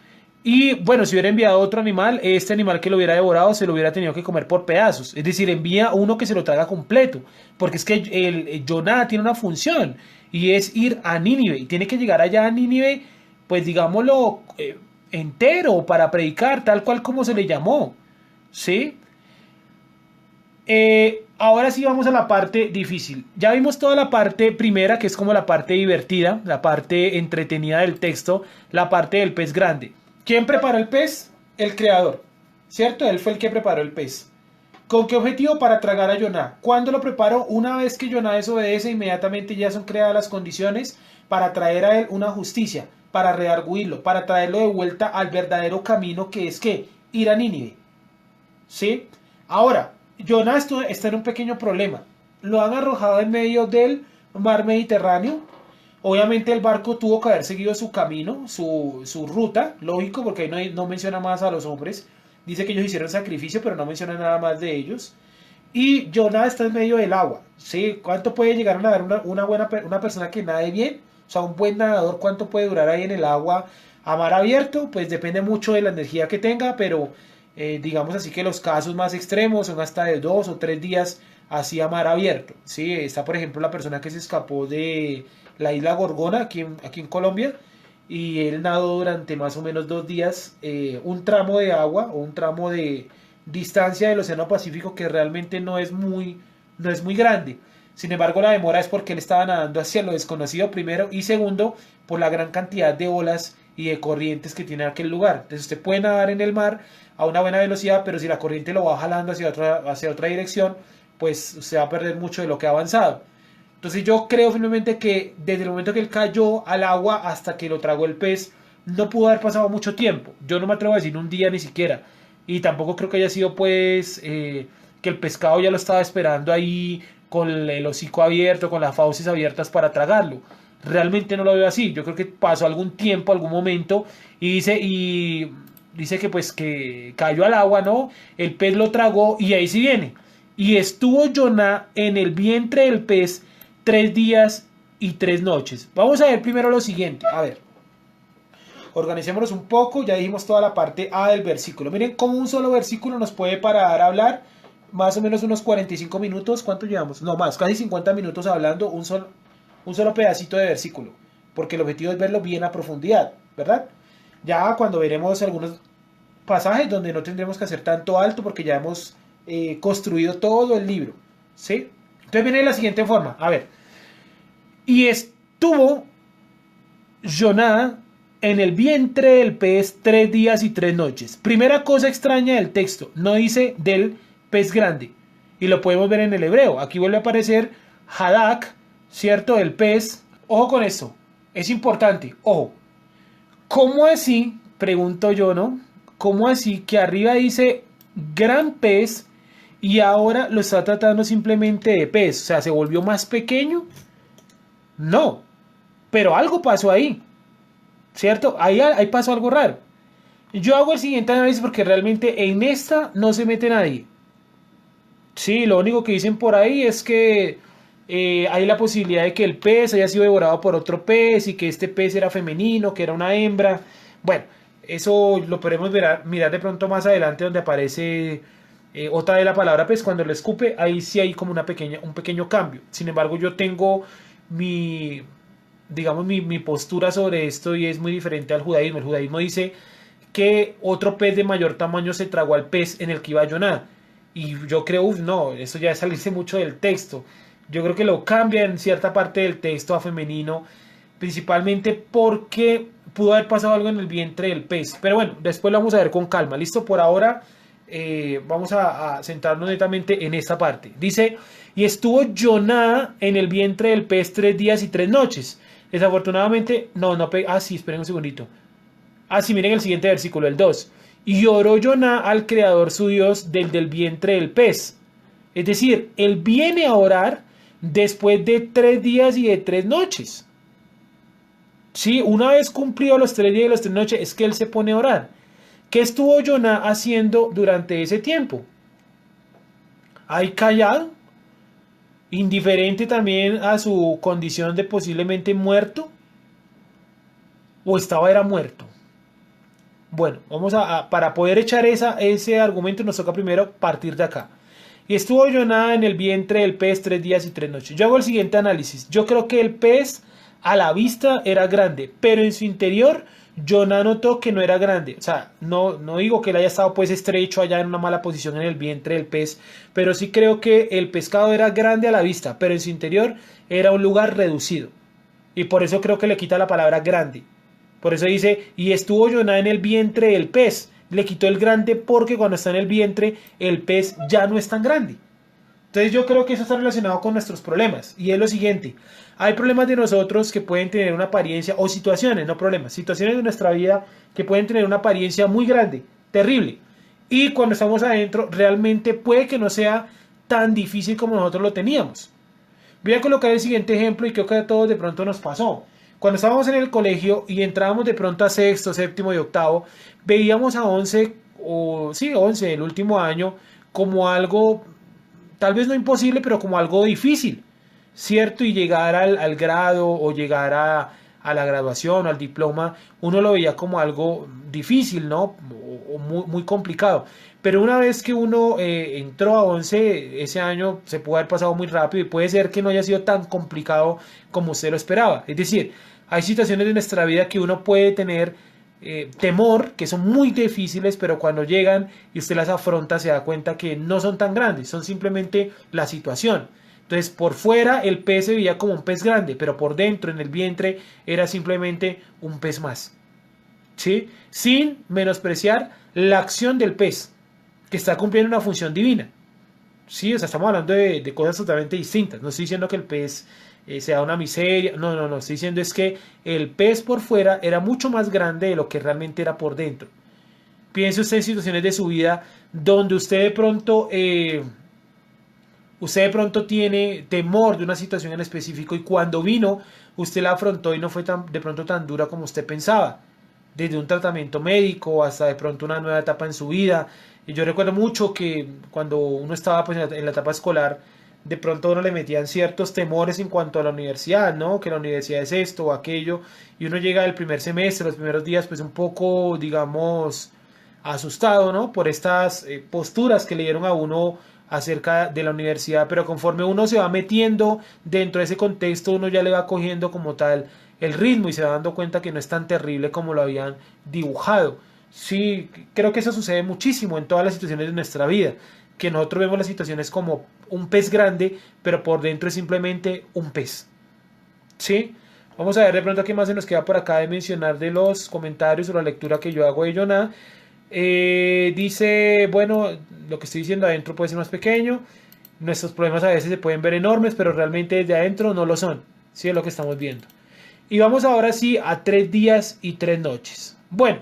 Y bueno, si hubiera enviado otro animal, este animal que lo hubiera devorado se lo hubiera tenido que comer por pedazos. Es decir, envía uno que se lo traga completo. Porque es que el Jonah tiene una función y es ir a Nínive. Y tiene que llegar allá a Nínive, pues digámoslo, entero para predicar, tal cual como se le llamó. ¿Sí? Ahora sí vamos a la parte difícil. Ya vimos toda la parte primera, que es como la parte divertida, la parte entretenida del texto, la parte del pez grande. ¿Quién preparó el pez? El creador, ¿cierto? Él fue el que preparó el pez. ¿Con qué objetivo? Para tragar a Jonah. ¿Cuándo lo preparó? Una vez que Jonah desobedece, inmediatamente ya son creadas las condiciones para traer a él una justicia, para redarguirlo, para traerlo de vuelta al verdadero camino que es que ir a Nínive. ¿Sí? Ahora, Jonah está en un pequeño problema. Lo han arrojado en medio del mar Mediterráneo. Obviamente el barco tuvo que haber seguido su camino, su ruta, lógico, porque ahí no menciona más a los hombres. Dice que ellos hicieron sacrificio, pero no menciona nada más de ellos. Y Jonah está en medio del agua. ¿Sí? ¿Cuánto puede llegar a nadar una persona que nade bien? O sea, un buen nadador, ¿cuánto puede durar ahí en el agua a mar abierto? Pues depende mucho de la energía que tenga, pero digamos así que los casos más extremos son hasta de 2 o 3 días así a mar abierto. ¿Sí? Está, por ejemplo, la persona que se escapó de la isla Gorgona, aquí en Colombia, y él nadó durante más o menos 2 días un tramo de agua o un tramo de distancia del Océano Pacífico que realmente no es muy grande. Sin embargo, la demora es porque él estaba nadando hacia lo desconocido primero y segundo, por la gran cantidad de olas y de corrientes que tiene aquel lugar. Entonces usted puede nadar en el mar a una buena velocidad, pero si la corriente lo va jalando hacia otra dirección, pues se va a perder mucho de lo que ha avanzado. Entonces yo creo firmemente que desde el momento que él cayó al agua hasta que lo tragó el pez, no pudo haber pasado mucho tiempo. Yo no me atrevo a decir un día ni siquiera. Y tampoco creo que haya sido pues que el pescado ya lo estaba esperando ahí con el hocico abierto, con las fauces abiertas para tragarlo. Realmente no lo veo así. Yo creo que pasó algún tiempo, algún momento y dice que pues que cayó al agua, ¿no? El pez lo tragó y ahí sí viene. Y estuvo Jonah en el vientre del pez 3 días y 3 noches. Vamos a ver primero lo siguiente. A ver, organicémonos un poco. Ya dijimos toda la parte A del versículo. Miren cómo un solo versículo nos puede parar a hablar más o menos unos 45 minutos. ¿Cuánto llevamos? No más, casi 50 minutos hablando un solo pedacito de versículo. Porque el objetivo es verlo bien a profundidad, ¿verdad? Ya cuando veremos algunos pasajes donde no tendremos que hacer tanto alto porque ya hemos construido todo el libro, ¿sí? Entonces viene de la siguiente forma, a ver. Y estuvo Jonah en el vientre del pez 3 días y 3 noches. Primera cosa extraña del texto, no dice del pez grande. Y lo podemos ver en el hebreo. Aquí vuelve a aparecer Hadak, ¿cierto? El pez. Ojo con esto, es importante, ojo. ¿Cómo así? Pregunto yo, ¿no? ¿Cómo así que arriba dice gran pez y ahora lo está tratando simplemente de pez? O sea, ¿se volvió más pequeño? No, pero algo pasó ahí, ¿cierto? Ahí pasó algo raro. Yo hago el siguiente análisis porque realmente en esta no se mete nadie. Sí, lo único que dicen por ahí es que hay la posibilidad de que el pez haya sido devorado por otro pez y que este pez era femenino, que era una hembra. Bueno, eso lo podemos mirar de pronto más adelante donde aparece otra de la palabra pez. Cuando lo escupe, ahí sí hay como un pequeño cambio. Sin embargo, yo tengo mi, digamos, mi postura sobre esto y es muy diferente al judaísmo. El judaísmo dice que otro pez de mayor tamaño se tragó al pez en el que iba Jonah. Y yo creo, no, eso ya es salirse mucho del texto. Yo creo que lo cambia en cierta parte del texto a femenino, principalmente porque pudo haber pasado algo en el vientre del pez. Pero bueno, después lo vamos a ver con calma. ¿Listo? Por ahora vamos a centrarnos netamente en esta parte. Dice, y estuvo Jonah en el vientre del pez 3 días y 3 noches. Desafortunadamente, sí, esperen un segundito. Así miren el siguiente versículo, el 2. Y oró Jonás al Creador su Dios del vientre del pez. Es decir, él viene a orar después de 3 días y de 3 noches. Sí, una vez cumplido los 3 días y las 3 noches es que él se pone a orar. ¿Qué estuvo Jonás haciendo durante ese tiempo? Ahí callado, indiferente también a su condición de posiblemente muerto, o era muerto. Bueno, para poder echar ese argumento nos toca primero partir de acá. Y estuvo Jonás en el vientre del pez 3 días y 3 noches. Yo hago el siguiente análisis. Yo creo que el pez a la vista era grande, pero en su interior Jonás notó que no era grande. O sea, no digo que él haya estado pues estrecho allá en una mala posición en el vientre del pez, pero sí creo que el pescado era grande a la vista, pero en su interior era un lugar reducido. Y por eso creo que le quita la palabra grande. Por eso dice, y estuvo Jonás en el vientre del pez. Le quitó el grande porque cuando está en el vientre, el pez ya no es tan grande. Entonces yo creo que eso está relacionado con nuestros problemas. Y es lo siguiente, hay problemas de nosotros que pueden tener una apariencia, o situaciones, no problemas, situaciones de nuestra vida que pueden tener una apariencia muy grande, terrible. Y cuando estamos adentro, realmente puede que no sea tan difícil como nosotros lo teníamos. Voy a colocar el siguiente ejemplo y creo que a todos de pronto nos pasó. Cuando estábamos en el colegio y entrábamos de pronto a sexto, séptimo y octavo, veíamos a 11, o sí, 11, el último año, como algo, tal vez no imposible, pero como algo difícil, ¿cierto? Y llegar al grado o llegar a la graduación o al diploma, uno lo veía como algo difícil, ¿no? O muy, muy complicado. Pero una vez que uno entró a 11, ese año se puede haber pasado muy rápido y puede ser que no haya sido tan complicado como usted lo esperaba. Es decir, hay situaciones de nuestra vida que uno puede tener temor, que son muy difíciles, pero cuando llegan y usted las afronta se da cuenta que no son tan grandes, son simplemente la situación. Entonces por fuera el pez se veía como un pez grande, pero por dentro en el vientre era simplemente un pez más. ¿Sí? Sin menospreciar la acción del pez, que está cumpliendo una función divina. Sí, o sea, estamos hablando de cosas totalmente distintas. No estoy diciendo que el pez sea una miseria. No. Estoy diciendo es que el pez por fuera era mucho más grande de lo que realmente era por dentro. Piense usted en situaciones de su vida donde usted de pronto tiene temor de una situación en específico y cuando vino, usted la afrontó y no fue de pronto tan dura como usted pensaba. Desde un tratamiento médico hasta de pronto una nueva etapa en su vida. Y yo recuerdo mucho que cuando uno estaba pues, en la etapa escolar, de pronto a uno le metían ciertos temores en cuanto a la universidad, ¿no? Que la universidad es esto o aquello. Y uno llega al primer semestre, los primeros días, pues un poco, digamos, asustado, ¿no? Por estas posturas que le dieron a uno acerca de la universidad. Pero conforme uno se va metiendo dentro de ese contexto, uno ya le va cogiendo como tal el ritmo y se va dando cuenta que no es tan terrible como lo habían dibujado. Sí, creo que eso sucede muchísimo en todas las situaciones de nuestra vida, que nosotros vemos las situaciones como un pez grande, pero por dentro es simplemente un pez. ¿Sí? Vamos a ver de pronto qué más se nos queda por acá de mencionar de los comentarios o la lectura que yo hago de Jonás. Dice, bueno, lo que estoy diciendo adentro puede ser más pequeño, nuestros problemas a veces se pueden ver enormes, pero realmente desde adentro no lo son. Sí, es lo que estamos viendo. Y vamos ahora sí a 3 días y 3 noches. Bueno,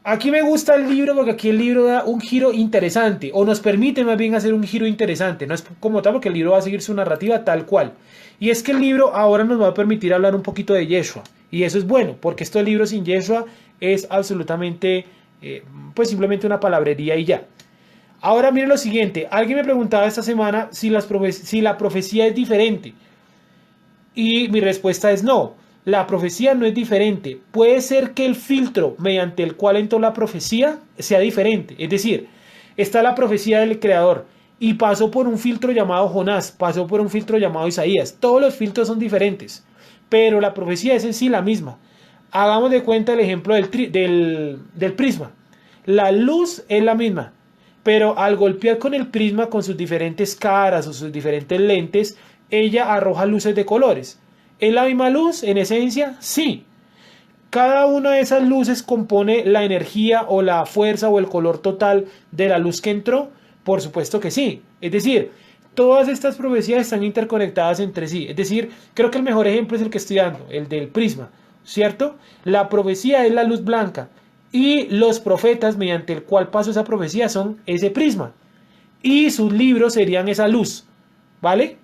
aquí me gusta el libro porque aquí el libro da un giro interesante, o nos permite más bien hacer un giro interesante. No es como tal porque el libro va a seguir su narrativa tal cual. Y es que el libro ahora nos va a permitir hablar un poquito de Yeshua. Y eso es bueno, porque estos libros sin Yeshua es absolutamente, pues simplemente una palabrería y ya. Ahora miren lo siguiente, alguien me preguntaba esta semana si la profecía es diferente. Y mi respuesta es no. La profecía no es diferente. Puede ser que el filtro mediante el cual entró la profecía sea diferente. Es decir, está la profecía del Creador y pasó por un filtro llamado Jonás, pasó por un filtro llamado Isaías. Todos los filtros son diferentes, pero la profecía es en sí la misma. Hagamos de cuenta el ejemplo del prisma. La luz es la misma, pero al golpear con el prisma con sus diferentes caras o sus diferentes lentes, ella arroja luces de colores. ¿Es la misma luz en esencia? Sí. Cada una de esas luces compone la energía o la fuerza o el color total de la luz que entró. Por supuesto que sí. Es decir, todas estas profecías están interconectadas entre sí. Es decir, creo que el mejor ejemplo es el que estoy dando, el del prisma. O ¿cierto? La profecía es la luz blanca y los profetas, mediante el cual paso esa profecía, son ese prisma. Y sus libros serían esa luz, ¿vale?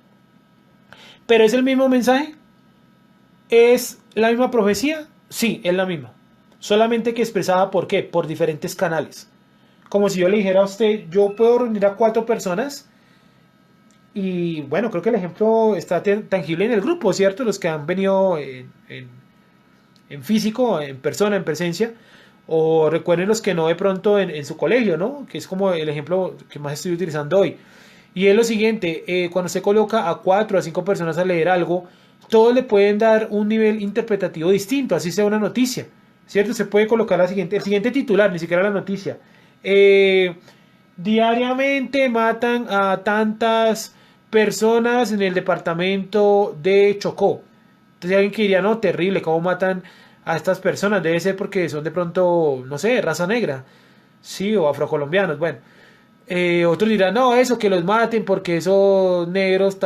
Pero es el mismo mensaje. ¿Es la misma profecía? Sí, es la misma. Solamente que expresada ¿por qué? Por diferentes canales. Como si yo le dijera a usted, yo puedo reunir a 4 personas y bueno, creo que el ejemplo está tangible en el grupo, ¿cierto? Los que han venido en físico, en persona, en presencia, o recuerden los que no de pronto en su colegio, ¿no? Que es como el ejemplo que más estoy utilizando hoy. Y es lo siguiente, cuando se coloca a 4 a 5 personas a leer algo, todos le pueden dar un nivel interpretativo distinto, así sea una noticia, ¿cierto? Se puede colocar el siguiente titular, ni siquiera la noticia. Diariamente matan a tantas personas en el departamento de Chocó. Entonces alguien que diría, no, terrible, ¿cómo matan a estas personas? Debe ser porque son de pronto, no sé, raza negra, sí, o afrocolombianos, bueno. Otros dirán, no, eso, que los maten porque esos negros,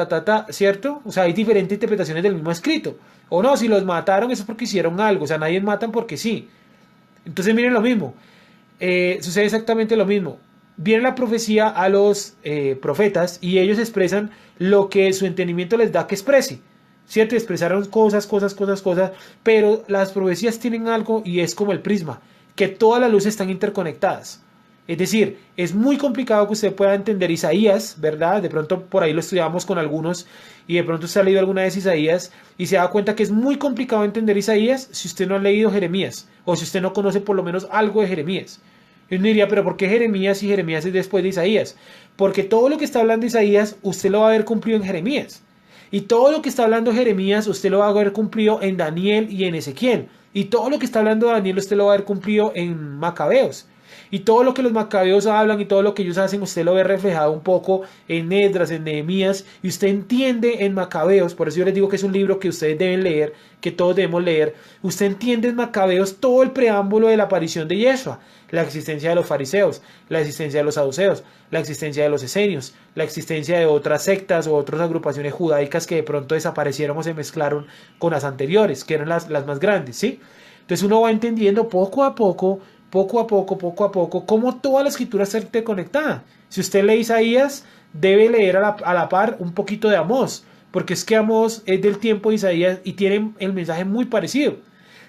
¿cierto? O sea, hay diferentes interpretaciones del mismo escrito. O no, si los mataron, eso es porque hicieron algo. O sea, nadie matan porque sí. Entonces, miren lo mismo. Sucede exactamente lo mismo. Viene la profecía a los profetas y ellos expresan lo que su entendimiento les da que exprese. ¿Cierto? Expresaron cosas, pero las profecías tienen algo y es como el prisma, que todas las luces están interconectadas. Es decir, es muy complicado que usted pueda entender Isaías, ¿verdad? De pronto por ahí lo estudiamos con algunos y de pronto usted ha leído alguna vez Isaías y se da cuenta que es muy complicado entender Isaías si usted no ha leído Jeremías o si usted no conoce por lo menos algo de Jeremías. Y uno diría, pero ¿por qué Jeremías y Jeremías es después de Isaías? Porque todo lo que está hablando Isaías usted lo va a ver cumplido en Jeremías. Y todo lo que está hablando Jeremías usted lo va a ver cumplido en Daniel y en Ezequiel. Y todo lo que está hablando Daniel usted lo va a ver cumplido en Macabeos. Y todo lo que los macabeos hablan y todo lo que ellos hacen, usted lo ve reflejado un poco en Esdras, en Nehemías, y usted entiende en Macabeos, por eso yo les digo que es un libro que ustedes deben leer, que todos debemos leer. Usted entiende en Macabeos todo el preámbulo de la aparición de Yeshua, la existencia de los fariseos, la existencia de los saduceos, la existencia de los esenios, la existencia de otras sectas o otras agrupaciones judaicas que de pronto desaparecieron o se mezclaron con las anteriores, que eran las más grandes, ¿sí? Entonces uno va entendiendo poco a poco, cómo toda la escritura está interconectada. Si usted lee Isaías, debe leer a la par un poquito de Amós, porque es que Amós es del tiempo de Isaías y tiene el mensaje muy parecido.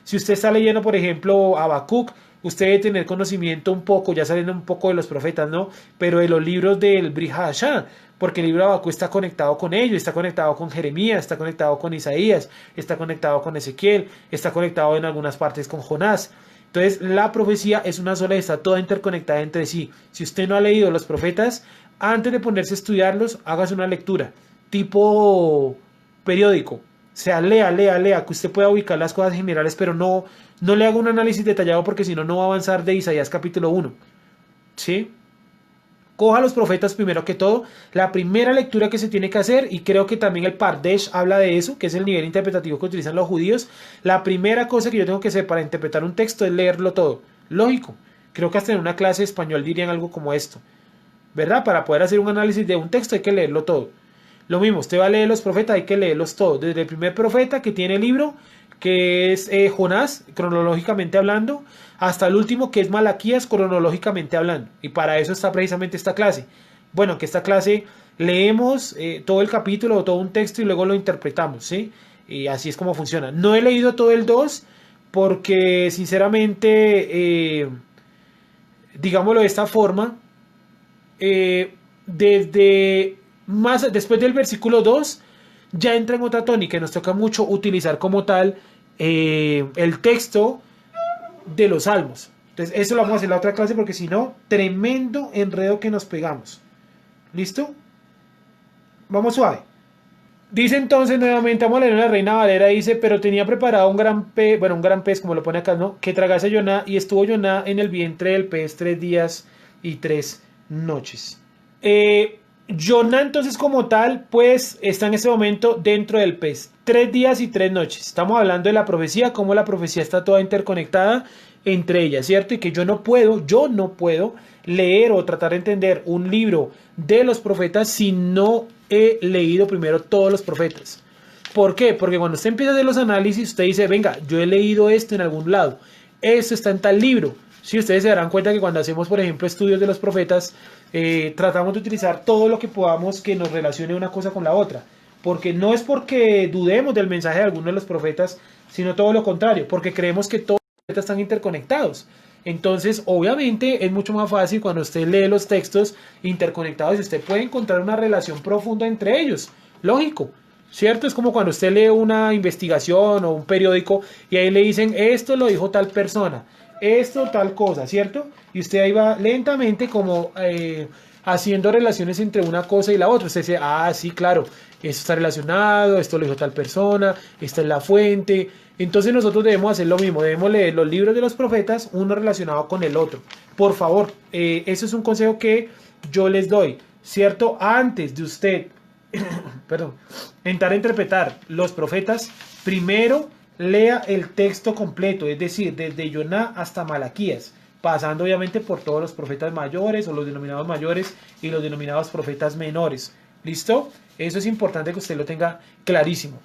Si usted está leyendo, por ejemplo, Habacuc, usted debe tener conocimiento un poco, ya saliendo un poco de los profetas, ¿no? Pero de los libros del Brit Hadashah, porque el libro de Habacuc está conectado con ellos, está conectado con Jeremías, está conectado con Isaías, está conectado con Ezequiel, está conectado en algunas partes con Jonás. Entonces la profecía es una sola y está toda interconectada entre sí. Si usted no ha leído los profetas, antes de ponerse a estudiarlos, hágase una lectura tipo periódico. O sea, lea, que usted pueda ubicar las cosas generales, pero no le haga un análisis detallado porque si no, no va a avanzar de Isaías capítulo 1. ¿Sí? Coja a los profetas primero que todo. La primera lectura que se tiene que hacer, y creo que también el Pardesh habla de eso, que es el nivel interpretativo que utilizan los judíos. La primera cosa que yo tengo que hacer para interpretar un texto es leerlo todo. Lógico. Creo que hasta en una clase de español dirían algo como esto, ¿verdad? Para poder hacer un análisis de un texto hay que leerlo todo. Lo mismo, usted va a leer los profetas, hay que leerlos todos. Desde el primer profeta que tiene el libro, que es Jonás, cronológicamente hablando, hasta el último que es Malaquías, cronológicamente hablando. Y para eso está precisamente esta clase. Bueno, que esta clase leemos todo el capítulo o todo un texto y luego lo interpretamos, ¿sí? Y así es como funciona. No he leído todo el 2 porque sinceramente, digámoslo de esta forma, después del versículo 2 ya entra en otra tónica y nos toca mucho utilizar como tal el texto de los salmos. Entonces eso lo vamos a hacer en la otra clase porque si no, tremendo enredo que nos pegamos. ¿Listo? Vamos suave. Dice entonces nuevamente, vamos a leer en la Reina Valera, dice, pero tenía preparado un gran pez, como lo pone acá, ¿no? Que tragase a Yoná, y estuvo Yoná en el vientre del pez 3 días y 3 noches. Yoná entonces como tal, pues está en este momento dentro del pez. 3 días y 3 noches. Estamos hablando de la profecía, cómo la profecía está toda interconectada entre ellas, ¿cierto? Y que yo no puedo leer o tratar de entender un libro de los profetas si no he leído primero todos los profetas. ¿Por qué? Porque cuando usted empieza a hacer los análisis, usted dice, venga, yo he leído esto en algún lado, esto está en tal libro. Si ustedes se darán cuenta que cuando hacemos, por ejemplo, estudios de los profetas, tratamos de utilizar todo lo que podamos que nos relacione una cosa con la otra. Porque no es porque dudemos del mensaje de alguno de los profetas, sino todo lo contrario, porque creemos que todos los profetas están interconectados. Entonces, obviamente, es mucho más fácil cuando usted lee los textos interconectados y usted puede encontrar una relación profunda entre ellos. Lógico, ¿cierto? Es como cuando usted lee una investigación o un periódico y ahí le dicen, esto lo dijo tal persona, esto tal cosa, ¿cierto? Y usted ahí va lentamente como haciendo relaciones entre una cosa y la otra. Usted dice, ah, sí, claro, esto está relacionado, esto lo dijo tal persona, esta es la fuente. Entonces nosotros debemos hacer lo mismo, debemos leer los libros de los profetas, uno relacionado con el otro. Por favor, eso es un consejo que yo les doy, ¿cierto? Antes de usted, perdón, intentar interpretar los profetas, primero lea el texto completo, es decir, desde Joná hasta Malaquías, pasando obviamente por todos los profetas mayores o los denominados mayores y los denominados profetas menores. ¿Listo? Eso es importante que usted lo tenga clarísimo.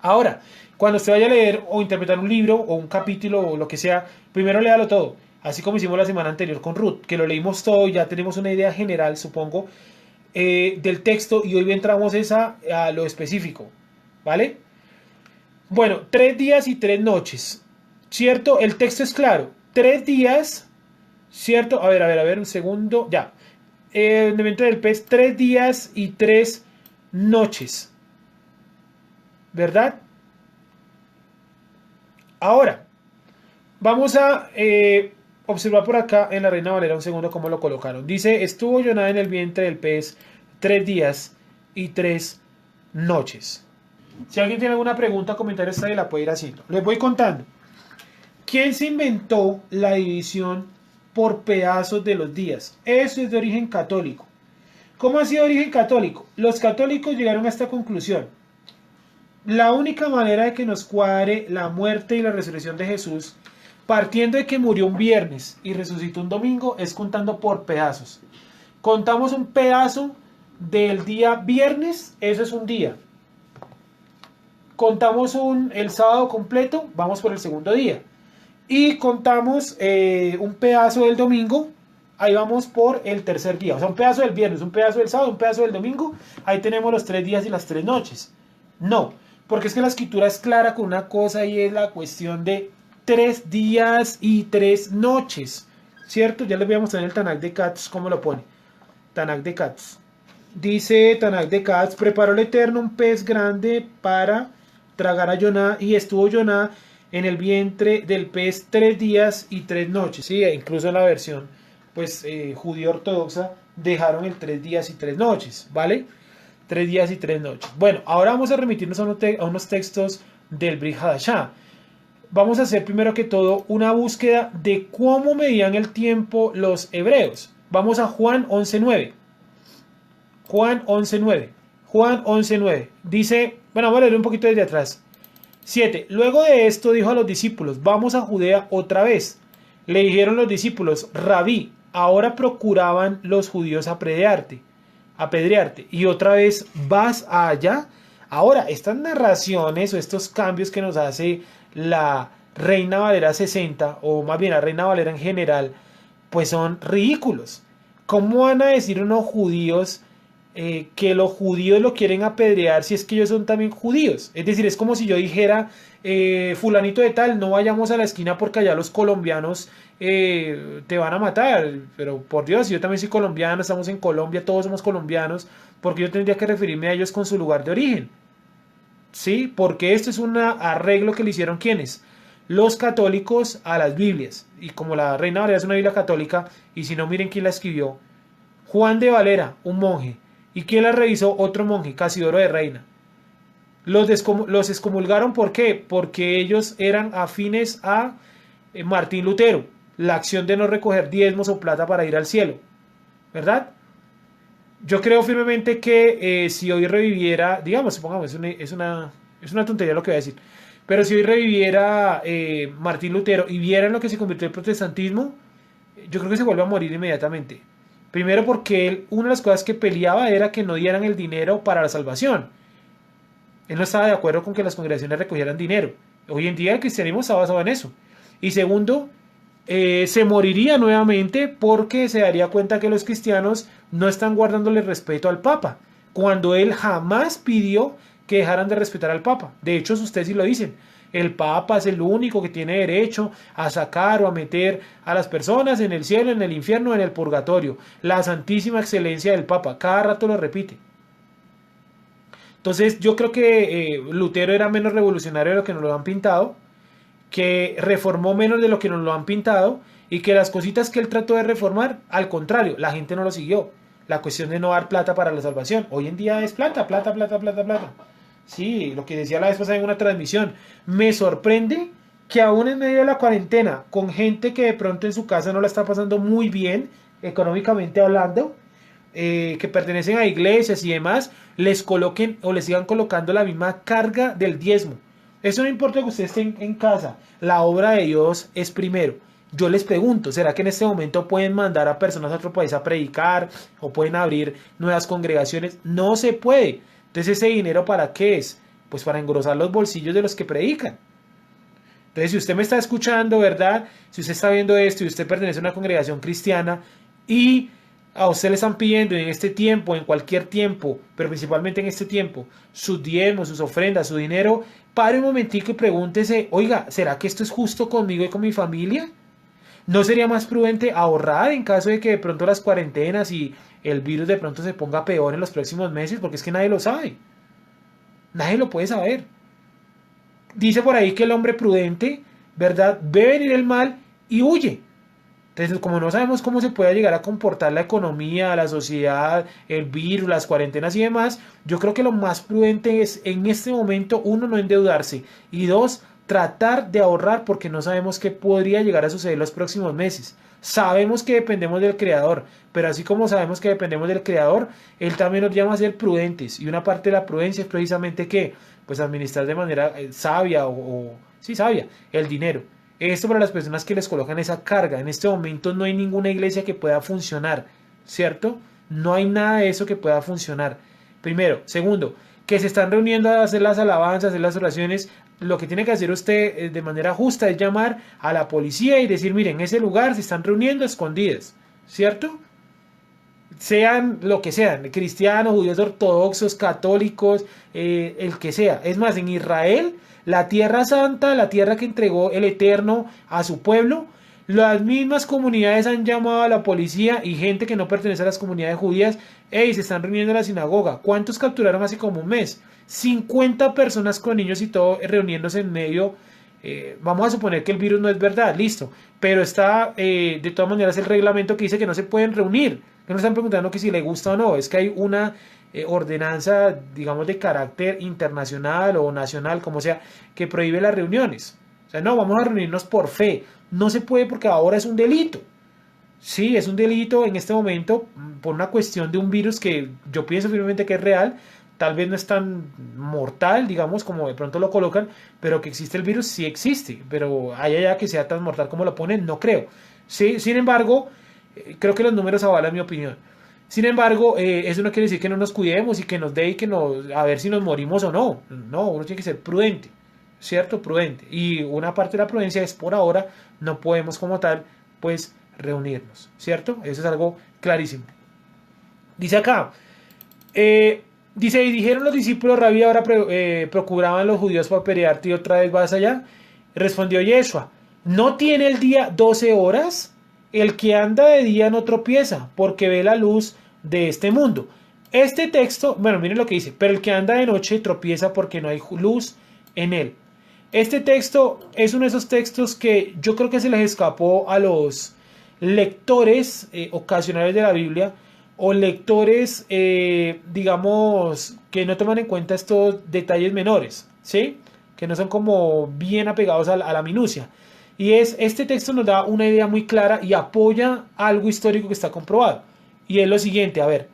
Ahora, cuando usted vaya a leer o interpretar un libro o un capítulo o lo que sea, primero léalo todo. Así como hicimos la semana anterior con Ruth, que lo leímos todo y ya tenemos una idea general, supongo, del texto, y hoy entramos a lo específico. ¿Vale? Bueno, 3 días y 3 noches. ¿Cierto? El texto es claro. 3 días, ¿cierto? A ver, un segundo. Ya. El evento del pez, 3 días y 3 noches. ¿Verdad? Ahora, vamos a observar por acá en la Reina Valera un segundo cómo lo colocaron. Dice, estuvo Joná en el vientre del pez 3 días y 3 noches. Si alguien tiene alguna pregunta o comentario, esta la puede ir haciendo. Les voy contando. ¿Quién se inventó la división por pedazos de los días? Eso es de origen católico. ¿Cómo ha sido de origen católico? Los católicos llegaron a esta conclusión. La única manera de que nos cuadre la muerte y la resurrección de Jesús, partiendo de que murió un viernes y resucitó un domingo, es contando por pedazos. Contamos un pedazo del día viernes, eso es un día. Contamos el sábado completo, vamos por el segundo día. Y contamos un pedazo del domingo, ahí vamos por el tercer día. O sea, un pedazo del viernes, un pedazo del sábado, un pedazo del domingo, ahí tenemos los 3 días y las 3 noches. No, porque es que la escritura es clara con una cosa y es la cuestión de 3 días y 3 noches, ¿cierto? Ya les voy a mostrar en el Tanakh de Katz cómo lo pone. Tanakh de Katz. Dice Tanakh de Katz, preparó el Eterno un pez grande para tragar a Joná, y estuvo Joná en el vientre del pez 3 días y 3 noches. Sí, incluso en la versión pues judío ortodoxa dejaron el 3 días y 3 noches, ¿vale? 3 días y 3 noches. Bueno, ahora vamos a remitirnos a unos textos del Brit Hadashah. Vamos a hacer primero que todo una búsqueda de cómo medían el tiempo los hebreos. Vamos a Juan 11.9. Juan 11.9. Juan 11.9. Dice, bueno, vamos a leer un poquito desde atrás. 7. Luego de esto dijo a los discípulos, vamos a Judea otra vez. Le dijeron los discípulos, Rabí, ahora procuraban los judíos apedrearte. Y otra vez vas allá. Ahora, estas narraciones o estos cambios que nos hace la Reina Valera 60, o más bien la Reina Valera en general, pues son ridículos. ¿Cómo van a decir unos judíos que los judíos lo quieren apedrear si es que ellos son también judíos? Es decir, es como si yo dijera, fulanito de tal, no vayamos a la esquina porque allá los colombianos te van a matar. Pero por Dios, yo también soy colombiano, estamos en Colombia, todos somos colombianos, porque yo tendría que referirme a ellos con su lugar de origen. ¿Sí? Porque esto es un arreglo que le hicieron ¿quiénes? Los católicos a las Biblias. Y como la Reina Valera es una Biblia católica, y si no, miren quién la escribió. Juan de Valera, un monje. ¿Y quién la revisó? Otro monje, Casidoro de Reina. Los excomulgaron, ¿por qué? Porque ellos eran afines a Martín Lutero, la acción de no recoger diezmos o plata para ir al cielo, ¿verdad? Yo creo firmemente que si hoy reviviera, digamos, supongamos, es una tontería lo que voy a decir, pero si hoy reviviera Martín Lutero y viera en lo que se convirtió el protestantismo, yo creo que se vuelve a morir inmediatamente. Primero porque él, una de las cosas que peleaba era que no dieran el dinero para la salvación. Él no estaba de acuerdo con que las congregaciones recogieran dinero. Hoy en día el cristianismo está basado en eso. Y segundo, se moriría nuevamente porque se daría cuenta que los cristianos no están guardándole respeto al Papa, cuando él jamás pidió que dejaran de respetar al Papa. De hecho, ustedes sí lo dicen. El Papa es el único que tiene derecho a sacar o a meter a las personas en el cielo, en el infierno, en el purgatorio. La santísima excelencia del Papa. Cada rato lo repite. Entonces yo creo que Lutero era menos revolucionario de lo que nos lo han pintado, que reformó menos de lo que nos lo han pintado y que las cositas que él trató de reformar, al contrario, la gente no lo siguió. La cuestión de no dar plata para la salvación. Hoy en día es plata, plata, plata, plata, plata. Sí, lo que decía la vez pasada en una transmisión. Me sorprende que aún en medio de la cuarentena, con gente que de pronto en su casa no la está pasando muy bien, económicamente hablando, que pertenecen a iglesias y demás, les coloquen o les sigan colocando la misma carga del diezmo. Eso no importa que ustedes estén en casa, la obra de Dios es primero. Yo les pregunto, ¿será que en este momento pueden mandar a personas a otro país a predicar o pueden abrir nuevas congregaciones? No se puede. Entonces, ¿ese dinero para qué es? Pues para engrosar los bolsillos de los que predican. Entonces, si usted me está escuchando, ¿verdad? Si usted está viendo esto y usted pertenece a una congregación cristiana y a usted le están pidiendo en este tiempo, en cualquier tiempo, pero principalmente en este tiempo, sus diezmos, sus ofrendas, su dinero, pare un momentico y pregúntese, oiga, ¿será que esto es justo conmigo y con mi familia? ¿No sería más prudente ahorrar en caso de que de pronto las cuarentenas y el virus de pronto se ponga peor en los próximos meses? Porque es que nadie lo sabe. Nadie lo puede saber. Dice por ahí que el hombre prudente, ¿verdad?, ve venir el mal y huye. Entonces, como no sabemos cómo se puede llegar a comportar la economía, la sociedad, el virus, las cuarentenas y demás, yo creo que lo más prudente es en este momento, uno, no endeudarse y dos, tratar de ahorrar porque no sabemos qué podría llegar a suceder los próximos meses. Sabemos que dependemos del Creador, pero así como sabemos que dependemos del Creador, Él también nos llama a ser prudentes y una parte de la prudencia es precisamente que, pues administrar de manera sabia sí, sabia, el dinero. Esto para las personas que les colocan esa carga. En este momento no hay ninguna iglesia que pueda funcionar, ¿cierto? No hay nada de eso que pueda funcionar. Primero. Segundo, que se están reuniendo a hacer las alabanzas, hacer las oraciones. Lo que tiene que hacer usted de manera justa es llamar a la policía y decir, miren, en ese lugar se están reuniendo escondidas, ¿cierto? Sean lo que sean, cristianos, judíos ortodoxos, católicos, el que sea. Es más, en Israel, la tierra santa, la tierra que entregó el Eterno a su pueblo, las mismas comunidades han llamado a la policía y gente que no pertenece a las comunidades judías, hey, se están reuniendo en la sinagoga. ¿Cuántos capturaron hace como un mes? 50 personas con niños y todo reuniéndose en medio. Vamos a suponer que el virus no es verdad, listo, pero está de todas maneras el reglamento que dice que no se pueden reunir, que no están preguntando que si le gusta o no, es que hay una ordenanza, digamos, de carácter internacional o nacional, como sea, que prohíbe las reuniones. O sea, no, vamos a reunirnos por fe, no se puede porque ahora es un delito. Sí, es un delito en este momento por una cuestión de un virus que yo pienso firmemente que es real. Tal vez no es tan mortal, digamos, como de pronto lo colocan, pero que existe el virus, sí existe. Pero allá que sea tan mortal como lo ponen, no creo. Sí, sin embargo, creo que los números avalan mi opinión. Sin embargo, eso no quiere decir que no nos cuidemos y que nos dé y que nos, a ver si nos morimos o no. No, uno tiene que ser prudente, ¿cierto? Prudente. Y una parte de la prudencia es por ahora, no podemos como tal, pues, reunirnos, ¿cierto? Eso es algo clarísimo. Dice acá, dice, y dijeron los discípulos, Rabí, ahora procuraban los judíos para pelearte y otra vez vas allá. Respondió Yeshua, ¿no tiene el día 12 horas? El que anda de día no tropieza, porque ve la luz de este mundo. Este texto, bueno, miren lo que dice, pero el que anda de noche tropieza porque no hay luz en él. Este texto es uno de esos textos que yo creo que se les escapó a los lectores ocasionales de la Biblia, o lectores, digamos, que no toman en cuenta estos detalles menores, ¿sí? Que no son como bien apegados a la minucia. Y este texto nos da una idea muy clara y apoya algo histórico que está comprobado. Y es lo siguiente, a ver.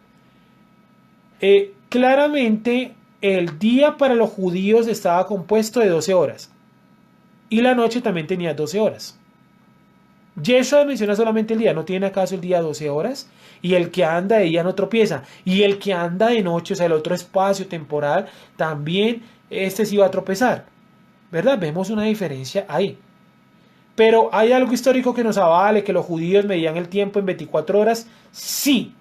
Claramente, el día para los judíos estaba compuesto de 12 horas. Y la noche también tenía 12 horas. Yeshua menciona solamente el día, ¿no tiene acaso el día 12 horas? y el que anda de día no tropieza, y el que anda de noche, o sea, el otro espacio temporal, también este sí va a tropezar, ¿verdad? Vemos una diferencia ahí. Pero ¿hay algo histórico que nos avale que los judíos medían el tiempo en 24 horas? Sí.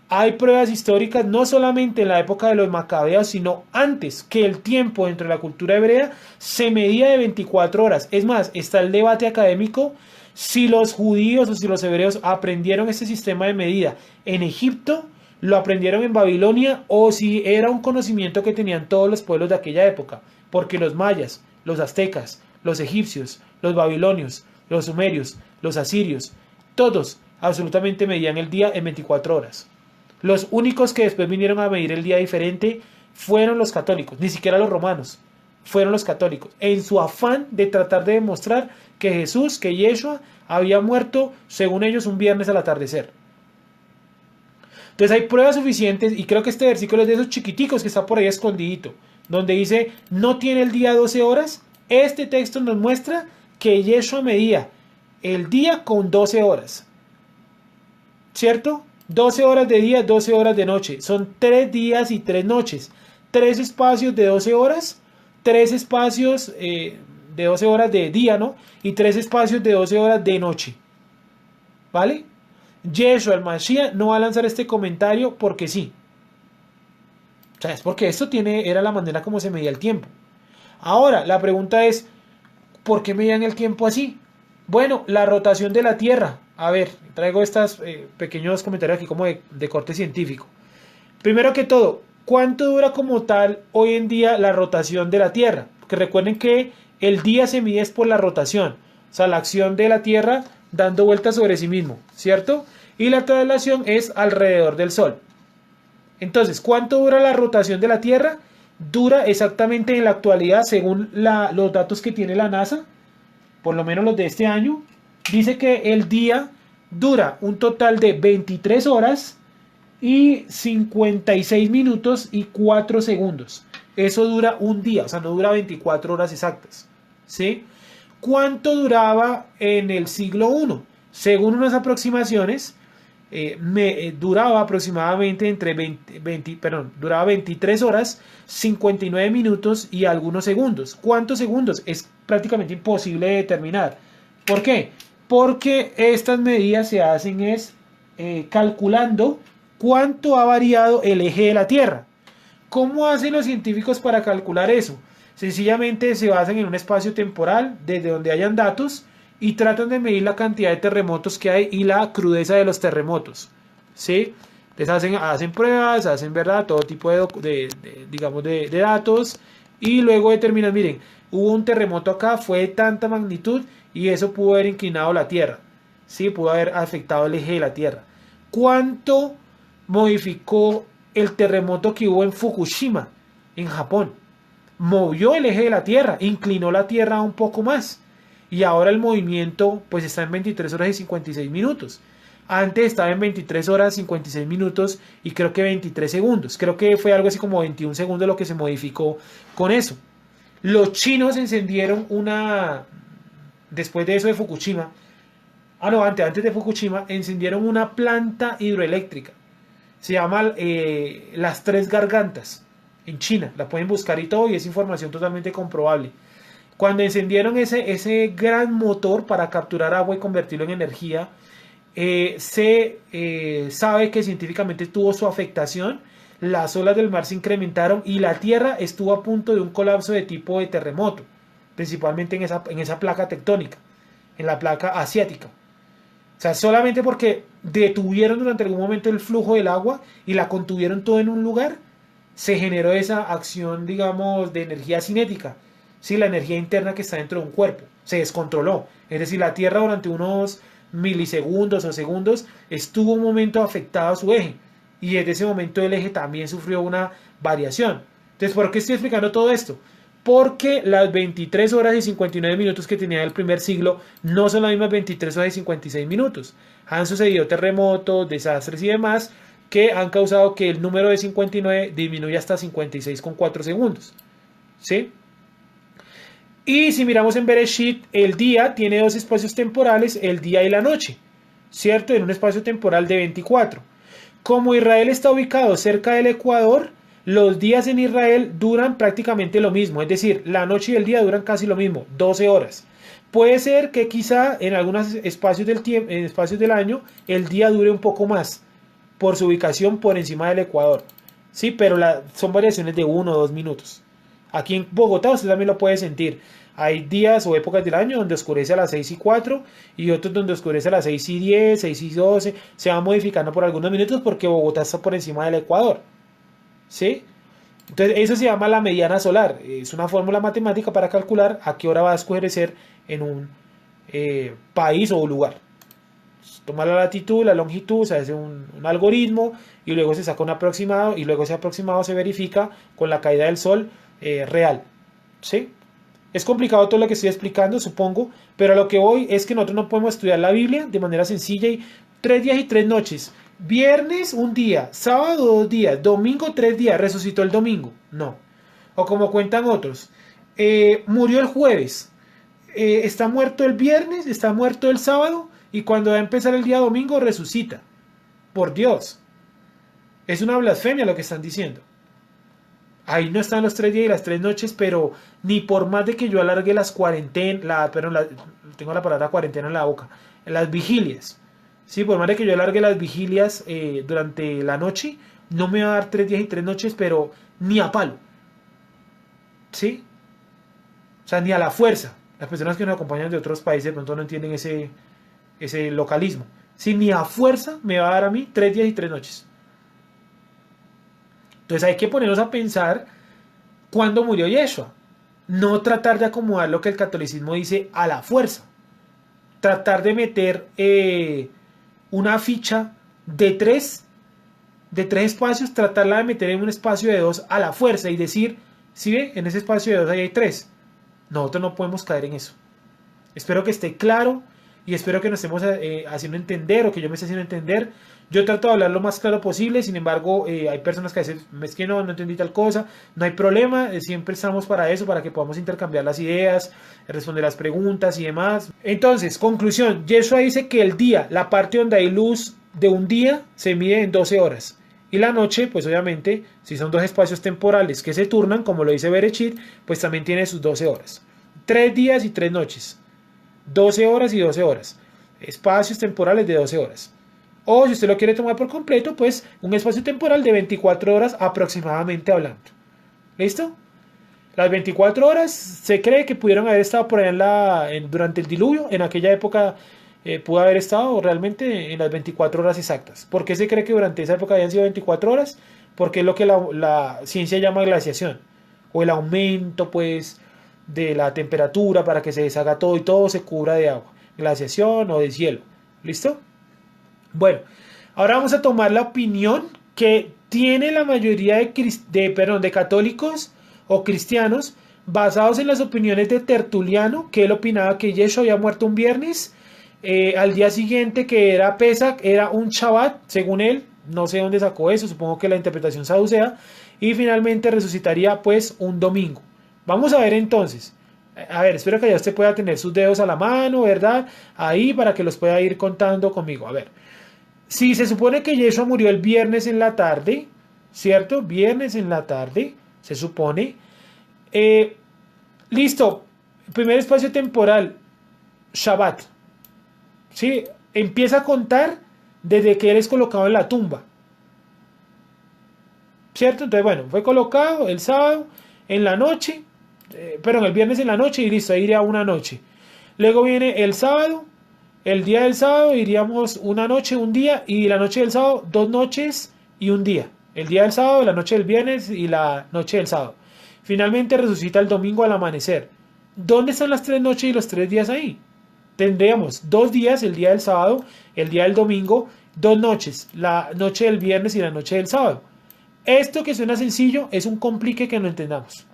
Hay pruebas históricas, no solamente en la época de los macabeos, sino antes, que el tiempo dentro de la cultura hebrea se medía de 24 horas. Es más, está el debate académico si los judíos o si los hebreos aprendieron este sistema de medida en Egipto, lo aprendieron en Babilonia o si era un conocimiento que tenían todos los pueblos de aquella época. Porque los mayas, los aztecas, los egipcios, los babilonios, los sumerios, los asirios, todos absolutamente medían el día en 24 horas. Los únicos que después vinieron a medir el día diferente fueron los católicos, ni siquiera los romanos, fueron los católicos, en su afán de tratar de demostrar que Jesús, que Yeshua, había muerto, según ellos, un viernes al atardecer. Entonces hay pruebas suficientes, y creo que este versículo es de esos chiquiticos que está por ahí escondidito, donde dice, no tiene el día 12 horas. Este texto nos muestra que Yeshua medía el día con 12 horas, ¿cierto? 12 horas de día, 12 horas de noche. Son 3 días y 3 noches. 3 espacios de 12 horas. 3 espacios de 12 horas de día, ¿no? Y 3 espacios de 12 horas de noche. ¿Vale? Yeshua, el Mashiach, no va a lanzar este comentario porque sí. O sea, es porque esto era la manera como se medía el tiempo. Ahora, la pregunta es, ¿por qué medían el tiempo así? Bueno, la rotación de la Tierra. A ver, traigo estos pequeños comentarios aquí como de corte científico. Primero que todo, ¿cuánto dura como tal hoy en día la rotación de la Tierra? Porque recuerden que el día se mide por la rotación, o sea, la acción de la Tierra dando vueltas sobre sí mismo, ¿cierto? Y la traslación es alrededor del Sol. Entonces, ¿cuánto dura la rotación de la Tierra? Dura exactamente en la actualidad, según los datos que tiene la NASA, por lo menos los de este año, dice que el día dura un total de 23 horas y 56 minutos y 4 segundos. Eso dura un día, o sea, no dura 24 horas exactas, ¿sí? ¿Cuánto duraba en el siglo I? Según unas aproximaciones, duraba aproximadamente duraba 23 horas, 59 minutos y algunos segundos. ¿Cuántos segundos? Es prácticamente imposible de determinar. ¿Por qué? Porque estas medidas se hacen calculando cuánto ha variado el eje de la Tierra. ¿Cómo hacen los científicos para calcular eso? Sencillamente se basan en un espacio temporal desde donde hayan datos y tratan de medir la cantidad de terremotos que hay y la crudeza de los terremotos, ¿sí? Les hacen pruebas, hacen, ¿verdad?, todo tipo de datos y luego determinan, miren, hubo un terremoto acá, fue de tanta magnitud y eso pudo haber inclinado la Tierra, ¿sí? Pudo haber afectado el eje de la Tierra. ¿Cuánto modificó el terremoto que hubo en Fukushima, en Japón? Movió el eje de la Tierra, inclinó la Tierra un poco más. Y ahora el movimiento pues está en 23 horas y 56 minutos. Antes estaba en 23 horas, 56 minutos y creo que 23 segundos. Creo que fue algo así como 21 segundos lo que se modificó con eso. Los chinos encendieron después de eso de Fukushima, antes de Fukushima, encendieron una planta hidroeléctrica. Se llama Las Tres Gargantas, en China. La pueden buscar y todo y es información totalmente comprobable. Cuando encendieron ese gran motor para capturar agua y convertirlo en energía, se sabe que científicamente tuvo su afectación, las olas del mar se incrementaron y la Tierra estuvo a punto de un colapso de tipo de terremoto, principalmente en esa placa tectónica, en la placa asiática. O sea, solamente porque detuvieron durante algún momento el flujo del agua y la contuvieron todo en un lugar, se generó esa acción, digamos, de energía cinética. Sí, la energía interna que está dentro de un cuerpo se descontroló. Es decir, la Tierra durante unos milisegundos o segundos estuvo un momento afectado a su eje. Y desde ese momento el eje también sufrió una variación. Entonces, ¿por qué estoy explicando todo esto? Porque las 23 horas y 59 minutos que tenía el primer siglo no son las mismas 23 horas y 56 minutos. Han sucedido terremotos, desastres y demás que han causado que el número de 59 disminuya hasta 56,4 segundos. ¿Sí? Y si miramos en Bereshit, el día tiene dos espacios temporales, el día y la noche. ¿cierto? En un espacio temporal de 24. Como Israel está ubicado cerca del Ecuador, los días en Israel duran prácticamente lo mismo, es decir, la noche y el día duran casi lo mismo, 12 horas. Puede ser que quizá en algunos espacios en espacios del año el día dure un poco más por su ubicación por encima del Ecuador. Sí, pero son variaciones de 1 o 2 minutos. Aquí en Bogotá usted también lo puede sentir. Hay días o épocas del año donde oscurece a las 6:04 y otros donde oscurece a las 6:10, 6:12. Se va modificando por algunos minutos porque Bogotá está por encima del Ecuador. ¿Sí? Entonces eso se llama la mediana solar. Es una fórmula matemática para calcular a qué hora va a oscurecer en un país o lugar. Toma la latitud, la longitud, se hace un algoritmo y luego se saca un aproximado y luego ese aproximado se verifica con la caída del sol real. ¿Sí? Es complicado todo lo que estoy explicando, supongo, pero a lo que voy es que nosotros no podemos estudiar la Biblia de manera sencilla y 3 días y 3 noches. Viernes un día, sábado 2 días, domingo 3 días, resucitó el domingo. No. O como cuentan otros, murió el jueves, está muerto el viernes, está muerto el sábado y cuando va a empezar el día domingo resucita. Por Dios. Es una blasfemia lo que están diciendo. Ahí no están los 3 días y las 3 noches, pero ni por más de que yo alargue las cuarentenas, tengo la palabra cuarentena en la boca, las vigilias. Sí, por más de que yo alargue las vigilias durante la noche, no me va a dar 3 días y 3 noches, pero ni a palo. ¿Sí? O sea, ni a la fuerza. Las personas que nos acompañan de otros países de pronto no entienden ese localismo. Sí, ni a fuerza me va a dar a mí 3 días y 3 noches. Entonces hay que ponernos a pensar cuándo murió Yeshua. No tratar de acomodar lo que el catolicismo dice a la fuerza. Tratar de meter una ficha de tres espacios, tratarla de meter en un espacio de 2 a la fuerza y decir, si ve, en ese espacio de 2 ahí hay 3. Nosotros no podemos caer en eso. Espero que esté claro y espero que nos estemos haciendo entender o que yo me esté haciendo entender. Yo trato de hablar lo más claro posible, sin embargo, hay personas que a veces, es que no entendí tal cosa, no hay problema, siempre estamos para eso, para que podamos intercambiar las ideas, responder las preguntas y demás. Entonces, conclusión, Yeshua dice que el día, la parte donde hay luz de un día, se mide en 12 horas. Y la noche, pues obviamente, si son dos espacios temporales que se turnan, como lo dice Bereshit, pues también tiene sus 12 horas. 3 días y 3 noches. 12 horas y 12 horas. Espacios temporales de 12 horas. O si usted lo quiere tomar por completo, pues un espacio temporal de 24 horas aproximadamente hablando. ¿Listo? Las 24 horas se cree que pudieron haber estado por allá durante el diluvio. En aquella época pudo haber estado realmente en las 24 horas exactas. ¿Por qué se cree que durante esa época habían sido 24 horas? Porque es lo que la ciencia llama glaciación. O el aumento, pues, de la temperatura para que se deshaga todo y todo se cubra de agua. Glaciación o de hielo. ¿Listo? Bueno, ahora vamos a tomar la opinión que tiene la mayoría de católicos o cristianos basados en las opiniones de Tertuliano, que él opinaba que Yeshua había muerto un viernes, al día siguiente que era Pesach, era un Shabbat, según él, no sé dónde sacó eso, supongo que la interpretación saducea, y finalmente resucitaría pues un domingo. Vamos a ver entonces. A ver, espero que ya usted pueda tener sus dedos a la mano, ¿verdad? Ahí para que los pueda ir contando conmigo. A ver. Si se supone que Yeshua murió el viernes en la tarde, ¿cierto? Viernes en la tarde, se supone. Listo. Primer espacio temporal, Shabbat. ¿Sí? Empieza a contar desde que él es colocado en la tumba. ¿Cierto? Entonces, bueno, fue colocado el sábado en la noche, perdón, el viernes en la noche y listo, ahí iría una noche. Luego viene el sábado. El día del sábado iríamos una noche, un día, y la noche del sábado, 2 noches y un día. El día del sábado, la noche del viernes y la noche del sábado. Finalmente resucita el domingo al amanecer. ¿Dónde están las 3 noches y los 3 días ahí? Tendríamos 2 días, el día del sábado, el día del domingo, 2 noches, la noche del viernes y la noche del sábado. Esto que suena sencillo es un complique que no entendamos.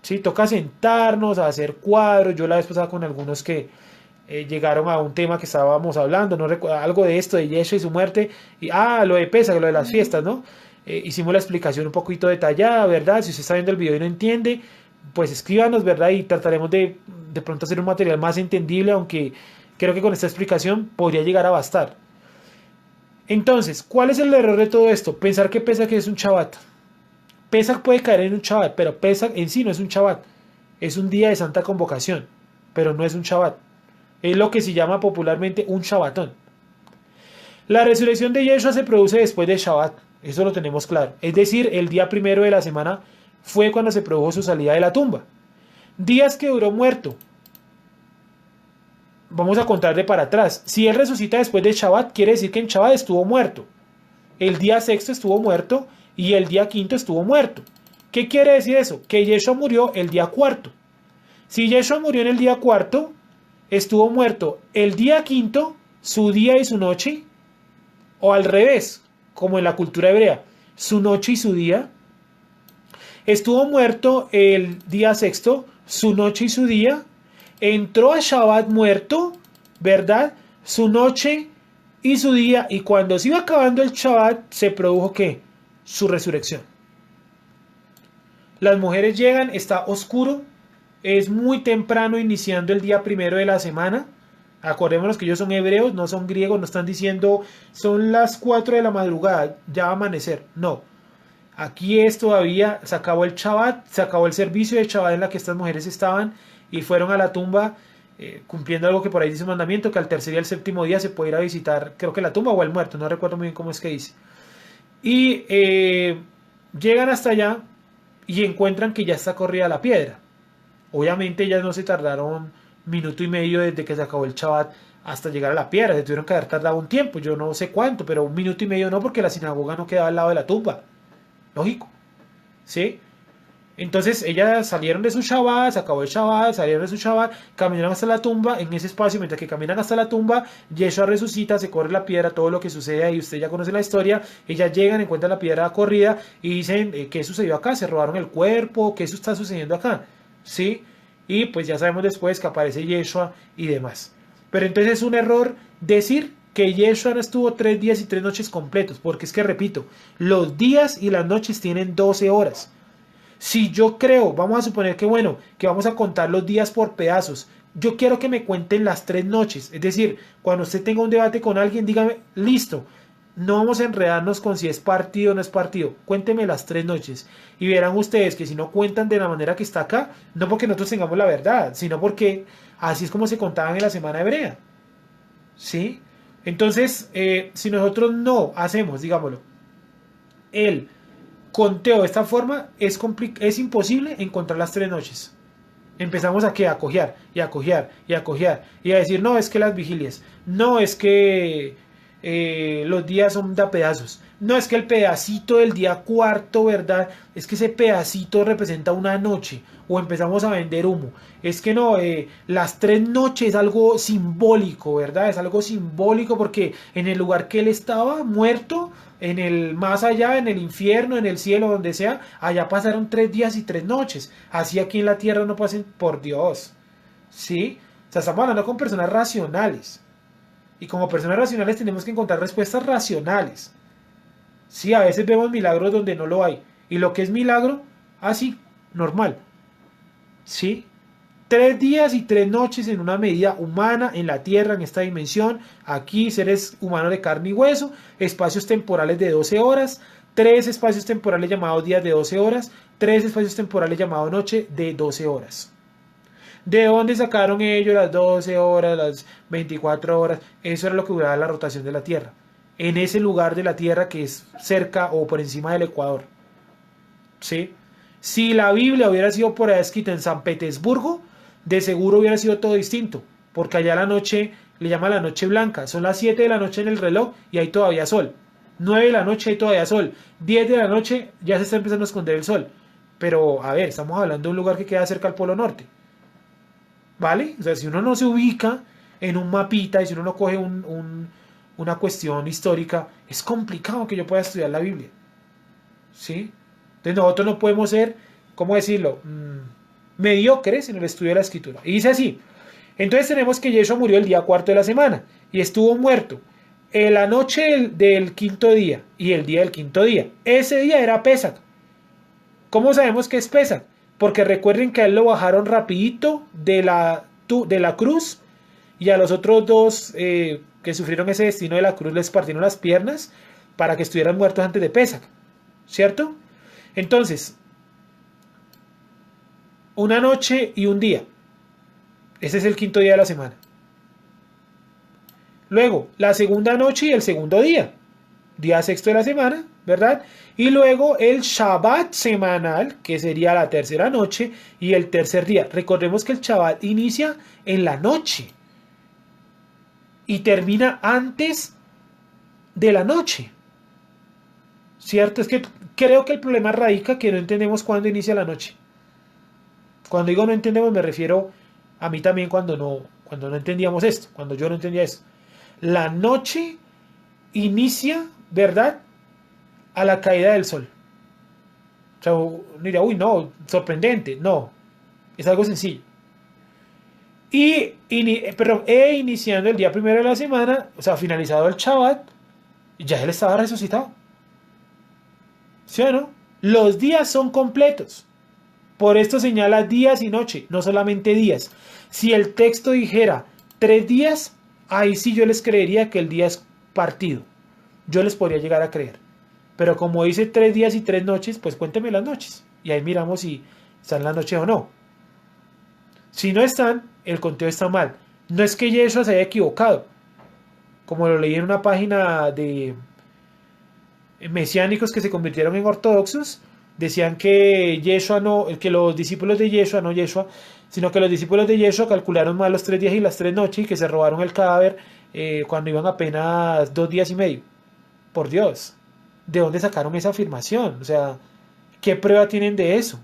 Sí, toca sentarnos a hacer cuadros. Yo la vez pasada con algunos que llegaron a un tema que estábamos hablando, no recuerdo, algo de esto de Yeshua y su muerte, y lo de Pesach, lo de las fiestas, ¿no? Hicimos la explicación un poquito detallada, ¿verdad? Si usted está viendo el video y no entiende, pues escríbanos, ¿verdad? Y trataremos de pronto hacer un material más entendible, aunque Creo que con esta explicación podría llegar a bastar. Entonces, ¿cuál es el error de todo esto? Pensar que Pesach es un Shabbat. Pesach puede caer en un Shabbat, pero Pesach en sí no es un Shabbat. Es un día de santa convocación, pero no es un Shabbat. Es lo que se llama popularmente un Shabbatón. La resurrección de Yeshua se produce después de Shabbat, eso lo tenemos claro. Es decir, el día primero de la semana fue cuando se produjo su salida de la tumba. Días que duró muerto. Vamos a contar de para atrás. Si él resucita después de Shabbat, quiere decir que en Shabbat estuvo muerto. El día sexto estuvo muerto y el día quinto estuvo muerto. ¿Qué quiere decir eso? Que Yeshua murió el día cuarto. Si Yeshua murió en el día cuarto, estuvo muerto el día quinto, su día y su noche, o al revés, como en la cultura hebrea, su noche y su día. Estuvo muerto el día sexto, su noche y su día. Entró a Shabbat muerto, ¿verdad? Su noche y su día. Y cuando se iba acabando el Shabbat, se produjo ¿qué? Su resurrección. Las mujeres llegan, está oscuro, es muy temprano iniciando el día primero de la semana. Acordémonos que ellos son hebreos, no son griegos, no están diciendo son las 4 de la madrugada, ya va a amanecer. No, aquí es todavía, se acabó el Shabbat, se acabó el servicio de Shabbat en la que estas mujeres estaban y fueron a la tumba cumpliendo algo que por ahí dice un mandamiento, que al tercer y al séptimo día se puede ir a visitar, creo que la tumba o el muerto, no recuerdo muy bien cómo es que dice. Y llegan hasta allá y encuentran que ya está corrida la piedra. Obviamente ellas no se tardaron minuto y medio desde que se acabó el Shabbat hasta llegar a la piedra, se tuvieron que haber tardado un tiempo, yo no sé cuánto, pero un minuto y medio no, porque la sinagoga no quedaba al lado de la tumba, lógico, ¿sí? Entonces ellas salieron de su Shabbat, se acabó el Shabbat, salieron de su Shabbat, caminaron hasta la tumba, en ese espacio, mientras que caminan hasta la tumba, Yeshua resucita, se corre la piedra, todo lo que sucede ahí, usted ya conoce la historia, ellas llegan, encuentran la piedra corrida y dicen, ¿qué sucedió acá? ¿Se robaron el cuerpo? ¿Qué está sucediendo acá? ¿Sí? Y pues ya sabemos después que aparece Yeshua y demás. Pero entonces es un error decir que Yeshua no estuvo 3 días y 3 noches completos, porque es que repito, los días y las noches tienen 12 horas. Si yo creo, vamos a suponer que bueno, que vamos a contar los días por pedazos, yo quiero que me cuenten las 3 noches, es decir, cuando usted tenga un debate con alguien, dígame, listo, no vamos a enredarnos con si es partido o no es partido, cuénteme las 3 noches y verán ustedes que si no cuentan de la manera que está acá, no porque nosotros tengamos la verdad, sino porque así es como se contaban en la semana hebrea, ¿sí? Entonces, si nosotros no hacemos, digámoslo, el conteo de esta forma, es imposible encontrar las 3 noches. Empezamos a cojear y a cojear y a cojear y a decir, no, es que las vigilias, no, es que los días son de pedazos, no, es que el pedacito del día cuarto, ¿verdad? Es que ese pedacito representa una noche, o empezamos a vender humo, es que no, las 3 noches es algo simbólico, ¿verdad? Es algo simbólico porque en el lugar que él estaba muerto, en el más allá, en el infierno, en el cielo, donde sea, allá pasaron 3 días y 3 noches. Así aquí en la tierra no pasen, por Dios. ¿Sí? O sea, estamos hablando con personas racionales. Y como personas racionales tenemos que encontrar respuestas racionales. Sí, a veces vemos milagros donde no lo hay. Y lo que es milagro, así, normal. ¿Sí? 3 días y 3 noches en una medida humana en la tierra, en esta dimensión, aquí seres humanos de carne y hueso, espacios temporales de 12 horas, 3 espacios temporales llamados días de 12 horas, 3 espacios temporales llamados noche de 12 horas. ¿De dónde sacaron ellos las 12 horas, las 24 horas? Eso era lo que duraba la rotación de la Tierra, en ese lugar de la Tierra que es cerca o por encima del Ecuador. ¿Sí? Si la Biblia hubiera sido por ahí escrita en San Petersburgo, de seguro hubiera sido todo distinto, porque allá la noche le llama la noche blanca, son las 7 de la noche en el reloj y hay todavía sol, 9 de la noche hay todavía sol, 10 de la noche ya se está empezando a esconder el sol, pero a ver, estamos hablando de un lugar que queda cerca al Polo Norte, ¿vale? O sea, si uno no se ubica en un mapita y si uno no coge una cuestión histórica, es complicado que yo pueda estudiar la Biblia, ¿sí? Entonces nosotros no podemos ser, ¿cómo decirlo?, mediocres en el estudio de la escritura. Y dice así, entonces tenemos que Yeshua murió el día cuarto de la semana y estuvo muerto en la noche del quinto día y el día del quinto día. Ese día era Pesach. ¿Cómo sabemos que es Pesach? Porque recuerden que a él lo bajaron rapidito de la cruz y a los otros dos que sufrieron ese destino de la cruz les partieron las piernas para que estuvieran muertos antes de Pesach, ¿cierto? Entonces, una noche y un día. Ese es el quinto día de la semana. Luego, la segunda noche y el segundo día. Día sexto de la semana, ¿verdad? Y luego el Shabbat semanal, que sería la tercera noche y el tercer día. Recordemos que el Shabbat inicia en la noche y termina antes de la noche. ¿Cierto? Es que creo que el problema radica que no entendemos cuándo inicia la noche. Cuando digo no entendemos me refiero a mí también cuando no entendíamos esto, cuando yo no entendía esto. La noche inicia, ¿verdad?, a la caída del sol. O sea, uno diría, uy, no, sorprendente. No, es algo sencillo. Iniciando el día primero de la semana, o sea, finalizado el Shabbat, ya él estaba resucitado. ¿Sí o no? Los días son completos. Por esto señala días y noche, no solamente días. Si el texto dijera 3 días, ahí sí yo les creería que el día es partido. Yo les podría llegar a creer. Pero como dice 3 días y 3 noches, pues cuénteme las noches. Y ahí miramos si están las noches o no. Si no están, el conteo está mal. No es que Yeshua se haya equivocado. Como lo leí en una página de mesiánicos que se convirtieron en ortodoxos, decían que Yeshua no, que los discípulos de Yeshua, no Yeshua, sino que los discípulos de Yeshua calcularon mal los 3 días y las 3 noches y que se robaron el cadáver cuando iban apenas 2 días y medio. Por Dios, ¿de dónde sacaron esa afirmación? O sea, ¿qué prueba tienen de eso?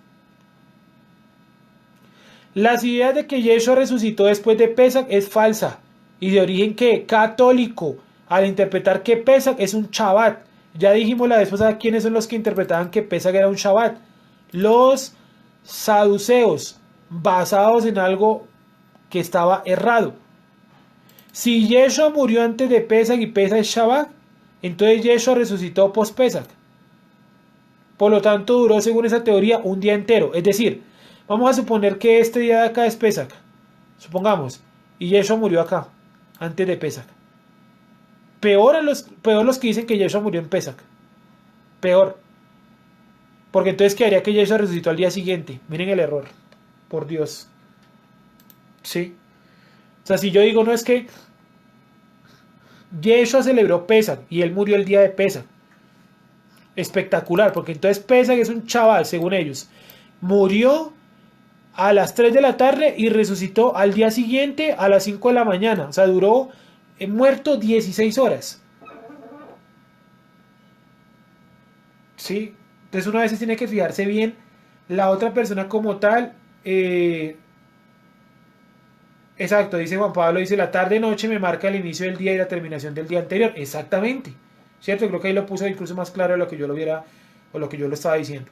Las ideas de que Yeshua resucitó después de Pesach es falsa y de origen que católico, al interpretar que Pesach es un Shabbat. Ya dijimos la vez pasada quiénes son los que interpretaban que Pesach era un Shabbat. Los saduceos, basados en algo que estaba errado. Si Yeshua murió antes de Pesach y Pesach es Shabbat, entonces Yeshua resucitó post Pesach. Por lo tanto, duró, según esa teoría, un día entero. Es decir, vamos a suponer que este día de acá es Pesach. Supongamos. Y Yeshua murió acá, antes de Pesach. Peor los que dicen que Yeshua murió en Pesach. Peor. Porque entonces quedaría que Yeshua resucitó al día siguiente. Miren el error. Por Dios. ¿Sí? O sea, si yo digo, no es que Yeshua celebró Pesach y él murió el día de Pesach. Espectacular, porque entonces Pesach es un chaval, según ellos. Murió a las 3 de la tarde y resucitó al día siguiente a las 5 de la mañana. O sea, duró muerto 16 horas. ¿Sí? Entonces uno a veces tiene que fijarse bien la otra persona como tal. Exacto, dice Juan Pablo, dice la tarde-noche me marca el inicio del día y la terminación del día anterior. Exactamente. ¿Cierto? Creo que ahí lo puso incluso más claro de lo que yo lo viera o lo que yo lo estaba diciendo.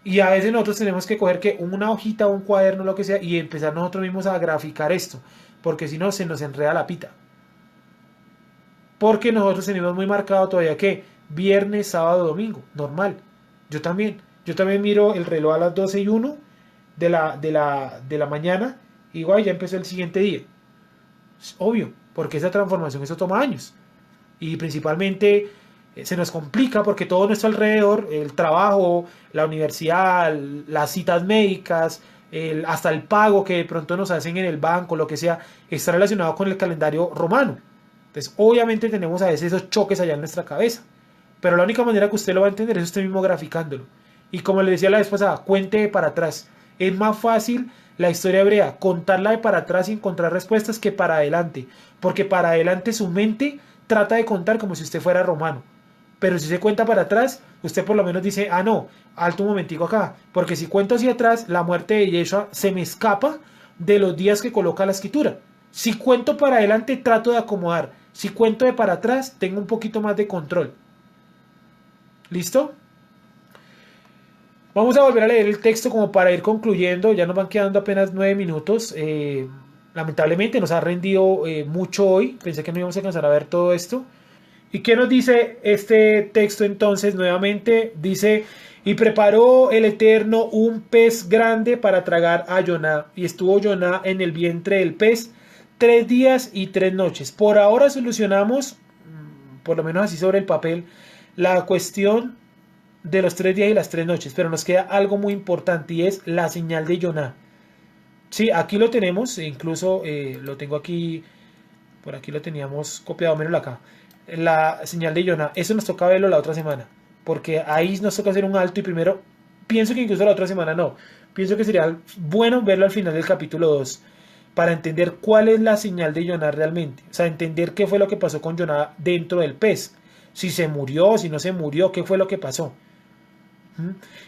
Y a veces nosotros tenemos que coger que una hojita o un cuaderno, lo que sea, y empezar nosotros mismos a graficar esto. Porque si no, se nos enreda la pita. Porque nosotros tenemos muy marcado todavía que viernes, sábado, domingo. Normal. Yo también. Yo también miro el reloj a las 12:01 de la mañana. Y igual ya empezó el siguiente día. Es obvio. Porque esa transformación, eso toma años. Y principalmente se nos complica porque todo nuestro alrededor, el trabajo, la universidad, las citas médicas, hasta el pago que de pronto nos hacen en el banco, lo que sea, está relacionado con el calendario romano. Entonces, obviamente tenemos a veces esos choques allá en nuestra cabeza. Pero la única manera que usted lo va a entender es usted mismo graficándolo. Y como le decía la vez pasada, cuente de para atrás. Es más fácil la historia hebrea, contarla de para atrás y encontrar respuestas que para adelante. Porque para adelante su mente trata de contar como si usted fuera romano. Pero si se cuenta para atrás, usted por lo menos dice, ah no, alto un momentico acá. Porque si cuento hacia atrás, la muerte de Yeshua se me escapa de los días que coloca la escritura. Si cuento para adelante, trato de acomodar. Si cuento de para atrás, tengo un poquito más de control. ¿Listo? Vamos a volver a leer el texto como para ir concluyendo. Ya nos van quedando apenas 9 minutos. Lamentablemente nos ha rendido mucho hoy. Pensé que no íbamos a alcanzar a ver todo esto. ¿Y qué nos dice este texto entonces? Nuevamente dice, y preparó el Eterno un pez grande para tragar a Yoná. Y estuvo Yoná en el vientre del pez 3 días y 3 noches. Por ahora solucionamos, por lo menos así sobre el papel, la cuestión de los 3 días y las 3 noches, pero nos queda algo muy importante y es la señal de Jonah. Sí, aquí lo tenemos, incluso lo tengo aquí, por aquí lo teníamos copiado, menos acá. La señal de Jonah, eso nos toca verlo la otra semana, porque ahí nos toca hacer un alto y primero, pienso que incluso la otra semana no, pienso que sería bueno verlo al final del capítulo 2 para entender cuál es la señal de Jonah realmente, o sea, entender qué fue lo que pasó con Jonah dentro del pez, si se murió, si no se murió, qué fue lo que pasó.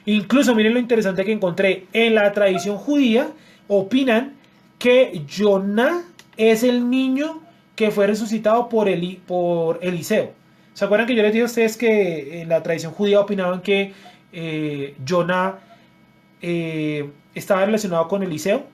Incluso miren lo interesante que encontré. En la tradición judía opinan que Jonah es el niño que fue resucitado por Eliseo. ¿Se acuerdan que yo les dije a ustedes que en la tradición judía opinaban que Jonah estaba relacionado con Eliseo,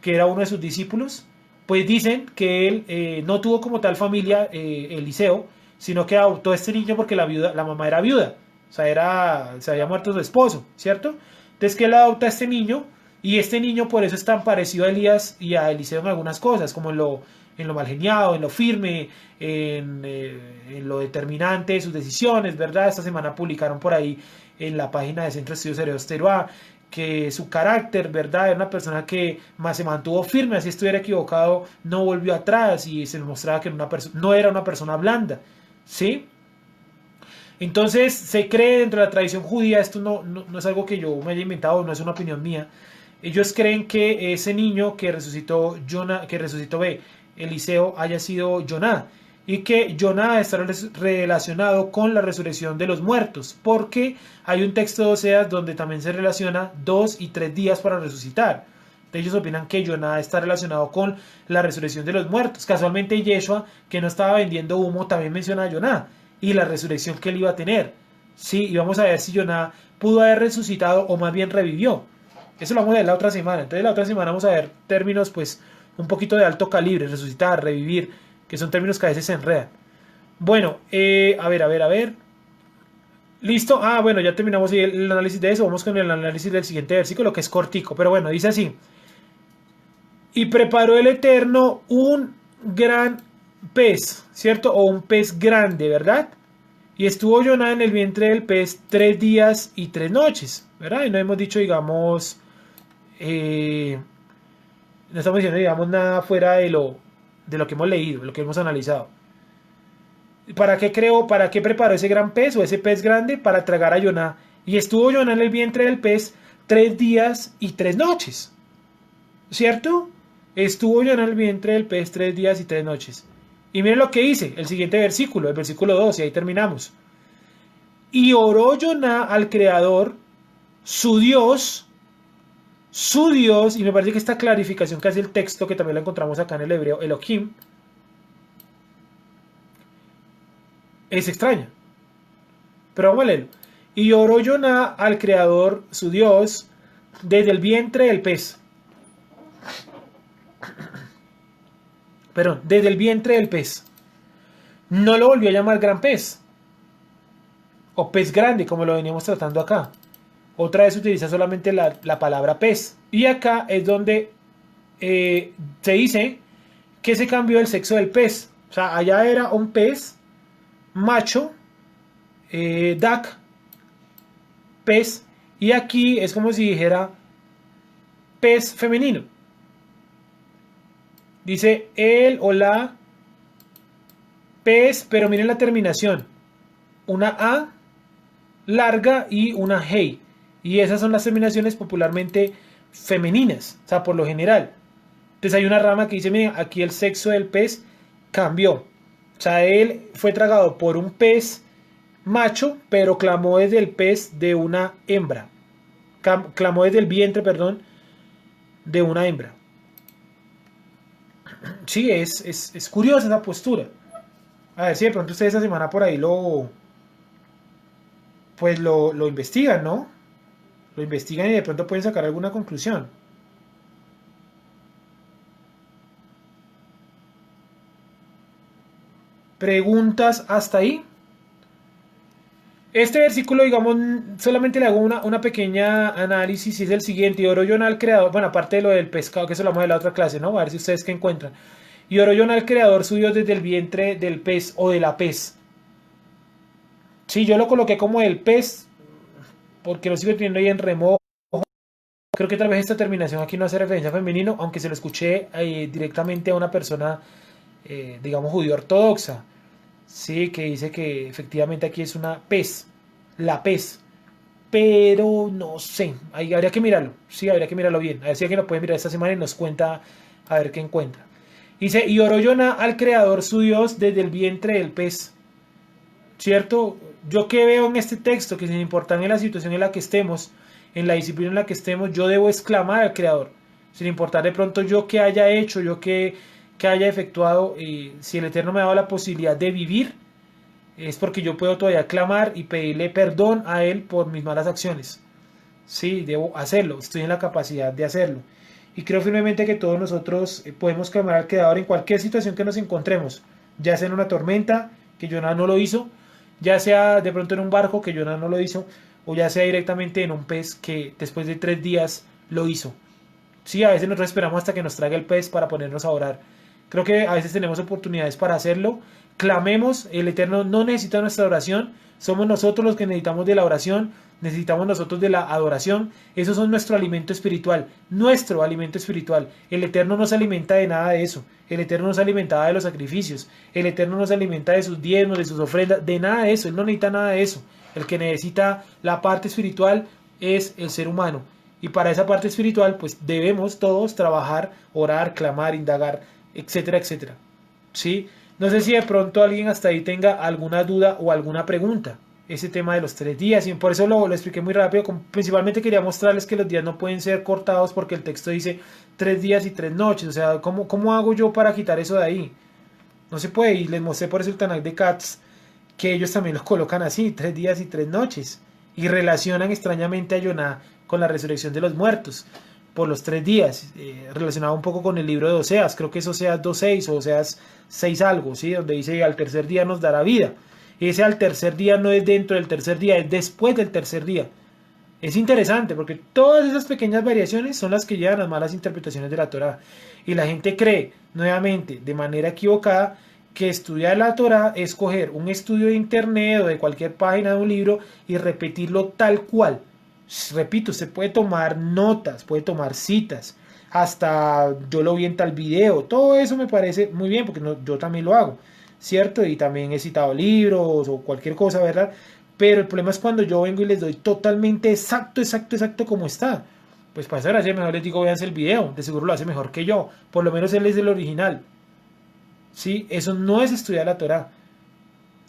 que era uno de sus discípulos? Pues dicen que él no tuvo como tal familia Eliseo, sino que adoptó a este niño porque la mamá era viuda. O sea, se había muerto su esposo, ¿cierto? Entonces que él adopta a este niño y este niño por eso es tan parecido a Elías y a Eliseo en algunas cosas, como en lo mal geniado, en lo firme, en lo determinante de sus decisiones, ¿verdad? Esta semana publicaron por ahí en la página de Centro de Estudios Heredos Teruá que su carácter, ¿verdad? Era una persona que más se mantuvo firme, así estuviera equivocado, no volvió atrás y se mostraba que no era una persona blanda, ¿sí? Entonces se cree dentro de la tradición judía, esto no es algo que yo me haya inventado, no es una opinión mía. Ellos creen que ese niño que resucitó Eliseo haya sido Jonah y que Jonah está relacionado con la resurrección de los muertos, porque hay un texto de Oseas donde también se relaciona 2 y 3 días para resucitar. Ellos opinan que Jonah está relacionado con la resurrección de los muertos. Casualmente Yeshua, que no estaba vendiendo humo, también menciona a Jonah y la resurrección que él iba a tener. Sí, y vamos a ver si Jonah pudo haber resucitado o más bien revivió. Eso lo vamos a ver la otra semana. Entonces la otra semana vamos a ver términos pues un poquito de alto calibre, resucitar, revivir, que son términos que a veces se enredan. Bueno, a ver. Listo. Ah, bueno, ya terminamos el análisis de eso. Vamos con el análisis del siguiente versículo, que es cortico. Pero bueno, dice así. Y preparó el Eterno un gran pez, ¿cierto? O un pez grande, ¿verdad? Y estuvo Jonah en el vientre del pez 3 días y 3 noches, ¿verdad? Y no hemos dicho, digamos, no estamos diciendo, digamos, nada fuera de lo que hemos leído, de lo que hemos analizado. ¿Para qué preparó ese gran pez o ese pez grande? Para tragar a Jonah. Y estuvo Jonah en el vientre del pez 3 días y 3 noches, ¿cierto? Estuvo Jonah en el vientre del pez 3 días y 3 noches. Y miren lo que dice, el siguiente versículo, el versículo 2, y ahí terminamos. Y oró Jonah al Creador, su Dios, y me parece que esta clarificación que hace el texto, que también la encontramos acá en el hebreo, Elohim, es extraña. Pero vamos a leerlo. Y oró Jonah al Creador, su Dios, desde el vientre del pez. Perdón, desde el vientre del pez. No lo volvió a llamar gran pez. O pez grande, como lo veníamos tratando acá. Otra vez utiliza solamente la palabra pez. Y acá es donde se dice que se cambió el sexo del pez. O sea, allá era un pez macho, duck, pez. Y aquí es como si dijera pez femenino. Dice el o la pez, pero miren la terminación. Una A larga y una hey. Y esas son las terminaciones popularmente femeninas, o sea, por lo general. Entonces hay una rama que dice, miren, aquí el sexo del pez cambió. O sea, él fue tragado por un pez macho, pero clamó desde el pez de una hembra. Clamó desde el vientre, perdón, de una hembra. Sí, es curiosa esa postura. A ver si de pronto ustedes esta semana por ahí lo investigan, ¿no? Lo investigan y de pronto pueden sacar alguna conclusión. ¿Preguntas hasta ahí? Este versículo, digamos, solamente le hago una pequeña análisis y es el siguiente. Y oró Jonah al creador, bueno, aparte de lo del pescado, que eso lo vamos a ver en la otra clase, ¿no? A ver si ustedes qué encuentran. Y oró Jonah al creador su Dios desde el vientre del pez o de la pez. Sí, yo lo coloqué como el pez, porque lo sigo teniendo ahí en remojo. Creo que tal vez esta terminación aquí no hace referencia a femenino, aunque se lo escuché directamente a una persona, digamos, judío ortodoxa. Sí, que dice que efectivamente aquí es una pez, la pez. Pero no sé, ahí habría que mirarlo. Sí, habría que mirarlo bien. A ver si alguien lo puede mirar esta semana y nos cuenta a ver qué encuentra. Dice, y oró Jonah al creador su Dios desde el vientre del pez. ¿Cierto? Yo que veo en este texto, que sin importar en la situación en la que estemos, en la disciplina en la que estemos, yo debo exclamar al Creador. Sin importar de pronto yo que haya hecho, yo que haya efectuado, si el Eterno me ha dado la posibilidad de vivir, es porque yo puedo todavía clamar y pedirle perdón a Él por mis malas acciones. Sí, debo hacerlo, estoy en la capacidad de hacerlo. Y creo firmemente que todos nosotros podemos clamar al Creador en cualquier situación que nos encontremos, ya sea en una tormenta, que Jonah no lo hizo, ya sea de pronto en un barco, que Jonah no lo hizo, o ya sea directamente en un pez que después de 3 días lo hizo. Sí, a veces nosotros esperamos hasta que nos traiga el pez para ponernos a orar. Creo que a veces tenemos oportunidades para hacerlo. Clamemos, el Eterno no necesita nuestra oración, somos nosotros los que necesitamos de la oración, necesitamos nosotros de la adoración. Esos son nuestro alimento espiritual, nuestro alimento espiritual. El Eterno no se alimenta de nada de eso. El Eterno no se alimentaba de los sacrificios. El Eterno no se alimenta de sus diezmos, de sus ofrendas, de nada de eso. Él no necesita nada de eso. El que necesita la parte espiritual es el ser humano. Y para esa parte espiritual, pues debemos todos trabajar, orar, clamar, indagar, etcétera, etcétera. ¿Sí? No sé si de pronto alguien hasta ahí tenga alguna duda o alguna pregunta. Ese tema de los 3 días, y por eso lo expliqué muy rápido. Principalmente quería mostrarles que los días no pueden ser cortados porque el texto dice 3 días y 3 noches. O sea, ¿cómo hago yo para quitar eso de ahí? No se puede. Y les mostré por eso el Tanakh de Katz, que ellos también lo colocan así, 3 días y 3 noches. Y relacionan extrañamente a Jonah con la resurrección de los muertos por los 3 días, relacionado un poco con el libro de Oseas, creo que es Oseas 2.6 o Oseas 6 algo, ¿sí? Donde dice al tercer día nos dará vida. Ese al tercer día no es dentro del tercer día, es después del tercer día. Es interesante porque todas esas pequeñas variaciones son las que llevan a malas interpretaciones de la Torá. Y la gente cree, nuevamente, de manera equivocada, que estudiar la Torá es coger un estudio de internet o de cualquier página de un libro y repetirlo tal cual. Repito, usted puede tomar notas, puede tomar citas, hasta yo lo vi en tal video, todo eso me parece muy bien porque yo también lo hago, ¿cierto? Y también he citado libros o cualquier cosa, ¿verdad? Pero el problema es cuando yo vengo y les doy totalmente exacto, exacto, exacto como está. Pues para esa gracia mejor les digo, véanse el video, de seguro lo hace mejor que yo, por lo menos él es el original. ¿Sí? Eso no es estudiar la Torah,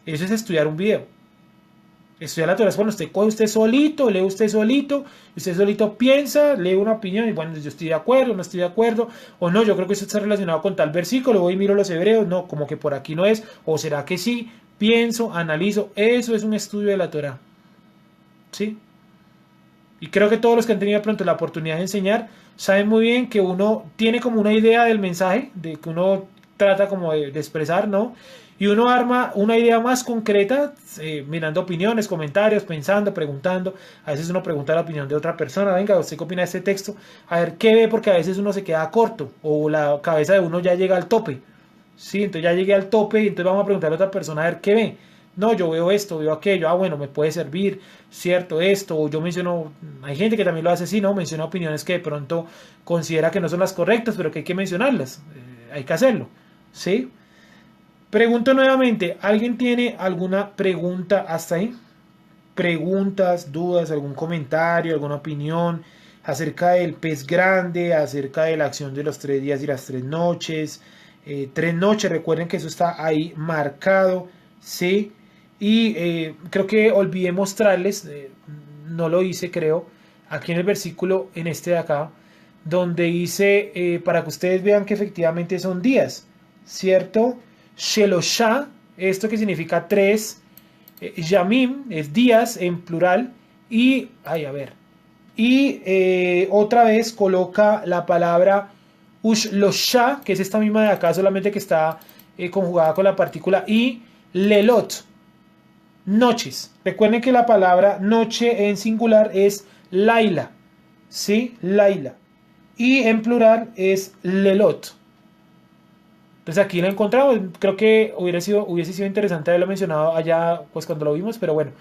eso es estudiar un video. Estudiar la Torah es cuando usted coge usted solito, lee usted solito piensa, lee una opinión y bueno, yo estoy de acuerdo, no estoy de acuerdo, o no, yo creo que eso está relacionado con tal versículo, voy y miro los hebreos, no, como que por aquí no es, o será que sí, pienso, analizo, eso es un estudio de la Torah, ¿sí? Y creo que todos los que han tenido pronto la oportunidad de enseñar saben muy bien que uno tiene como una idea del mensaje, de que uno trata como de expresar, ¿no? Y uno arma una idea más concreta, mirando opiniones, comentarios, pensando, preguntando. A veces uno pregunta la opinión de otra persona, venga, ¿usted qué opina de este texto? A ver qué ve, porque a veces uno se queda corto o la cabeza de uno ya llega al tope. Sí, entonces ya llegué al tope y entonces vamos a preguntarle a otra persona a ver qué ve. No, yo veo esto, veo aquello, bueno, me puede servir, cierto, esto, o yo menciono, hay gente que también lo hace así, ¿no? Menciona opiniones que de pronto considera que no son las correctas, pero que hay que mencionarlas, hay que hacerlo, ¿sí? Pregunto nuevamente, ¿alguien tiene alguna pregunta hasta ahí? Preguntas, dudas, algún comentario, alguna opinión acerca del pez grande, acerca de la acción de los 3 días y las 3 noches. 3 noches, recuerden que eso está ahí marcado, ¿sí? Y creo que olvidé mostrarles, no lo hice creo, aquí en el versículo, en este de acá, donde dice, para que ustedes vean que efectivamente son días, ¿cierto? Sheloshá, esto que significa 3, Yamim es días en plural, y, otra vez coloca la palabra Ushlosha, que es esta misma de acá, solamente que está conjugada con la partícula y, Lelot. noches. Recuerden que la palabra noche en singular es laila, ¿sí? Laila. Y en plural es lelot. Entonces aquí lo encontramos. Creo que hubiese sido interesante haberlo mencionado allá, pues cuando lo vimos, pero bueno,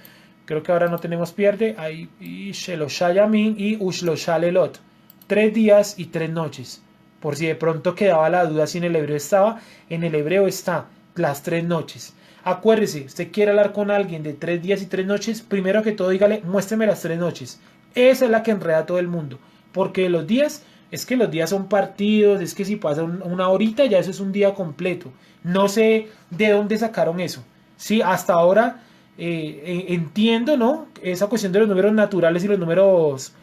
creo que ahora no tenemos pierde. Ahí y Sheloshayamin y Ushloshalelot. 3 días y 3 noches. Por si de pronto quedaba la duda si en el hebreo estaba, en el hebreo está las 3 noches. Acuérdese, usted quiere hablar con alguien de 3 días y 3 noches, primero que todo dígale, muéstrame las 3 noches. Esa es la que enreda a todo el mundo. Porque los días, es que los días son partidos, es que si pasa una horita ya eso es un día completo. No sé de dónde sacaron eso. Sí, hasta ahora entiendo, ¿no? Esa cuestión de los números naturales y los números,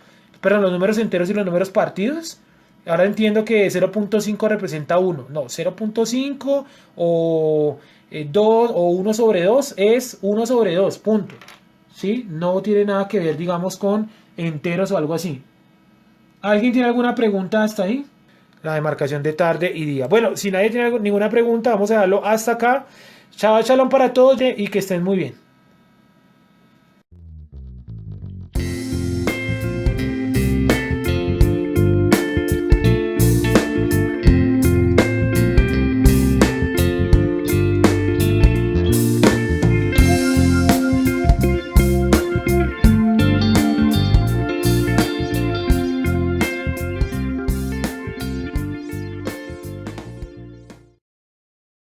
perdón, los números enteros y los números partidos. Ahora entiendo que 0.5 representa 1. No, 0.5 o 2 o 1 sobre 2 es 1 sobre 2, punto. ¿Sí? No tiene nada que ver, digamos, con enteros o algo así. ¿Alguien tiene alguna pregunta hasta ahí? La demarcación de tarde y día. Bueno, si nadie tiene ninguna pregunta, vamos a dejarlo hasta acá. Chao, shalom para todos y que estén muy bien.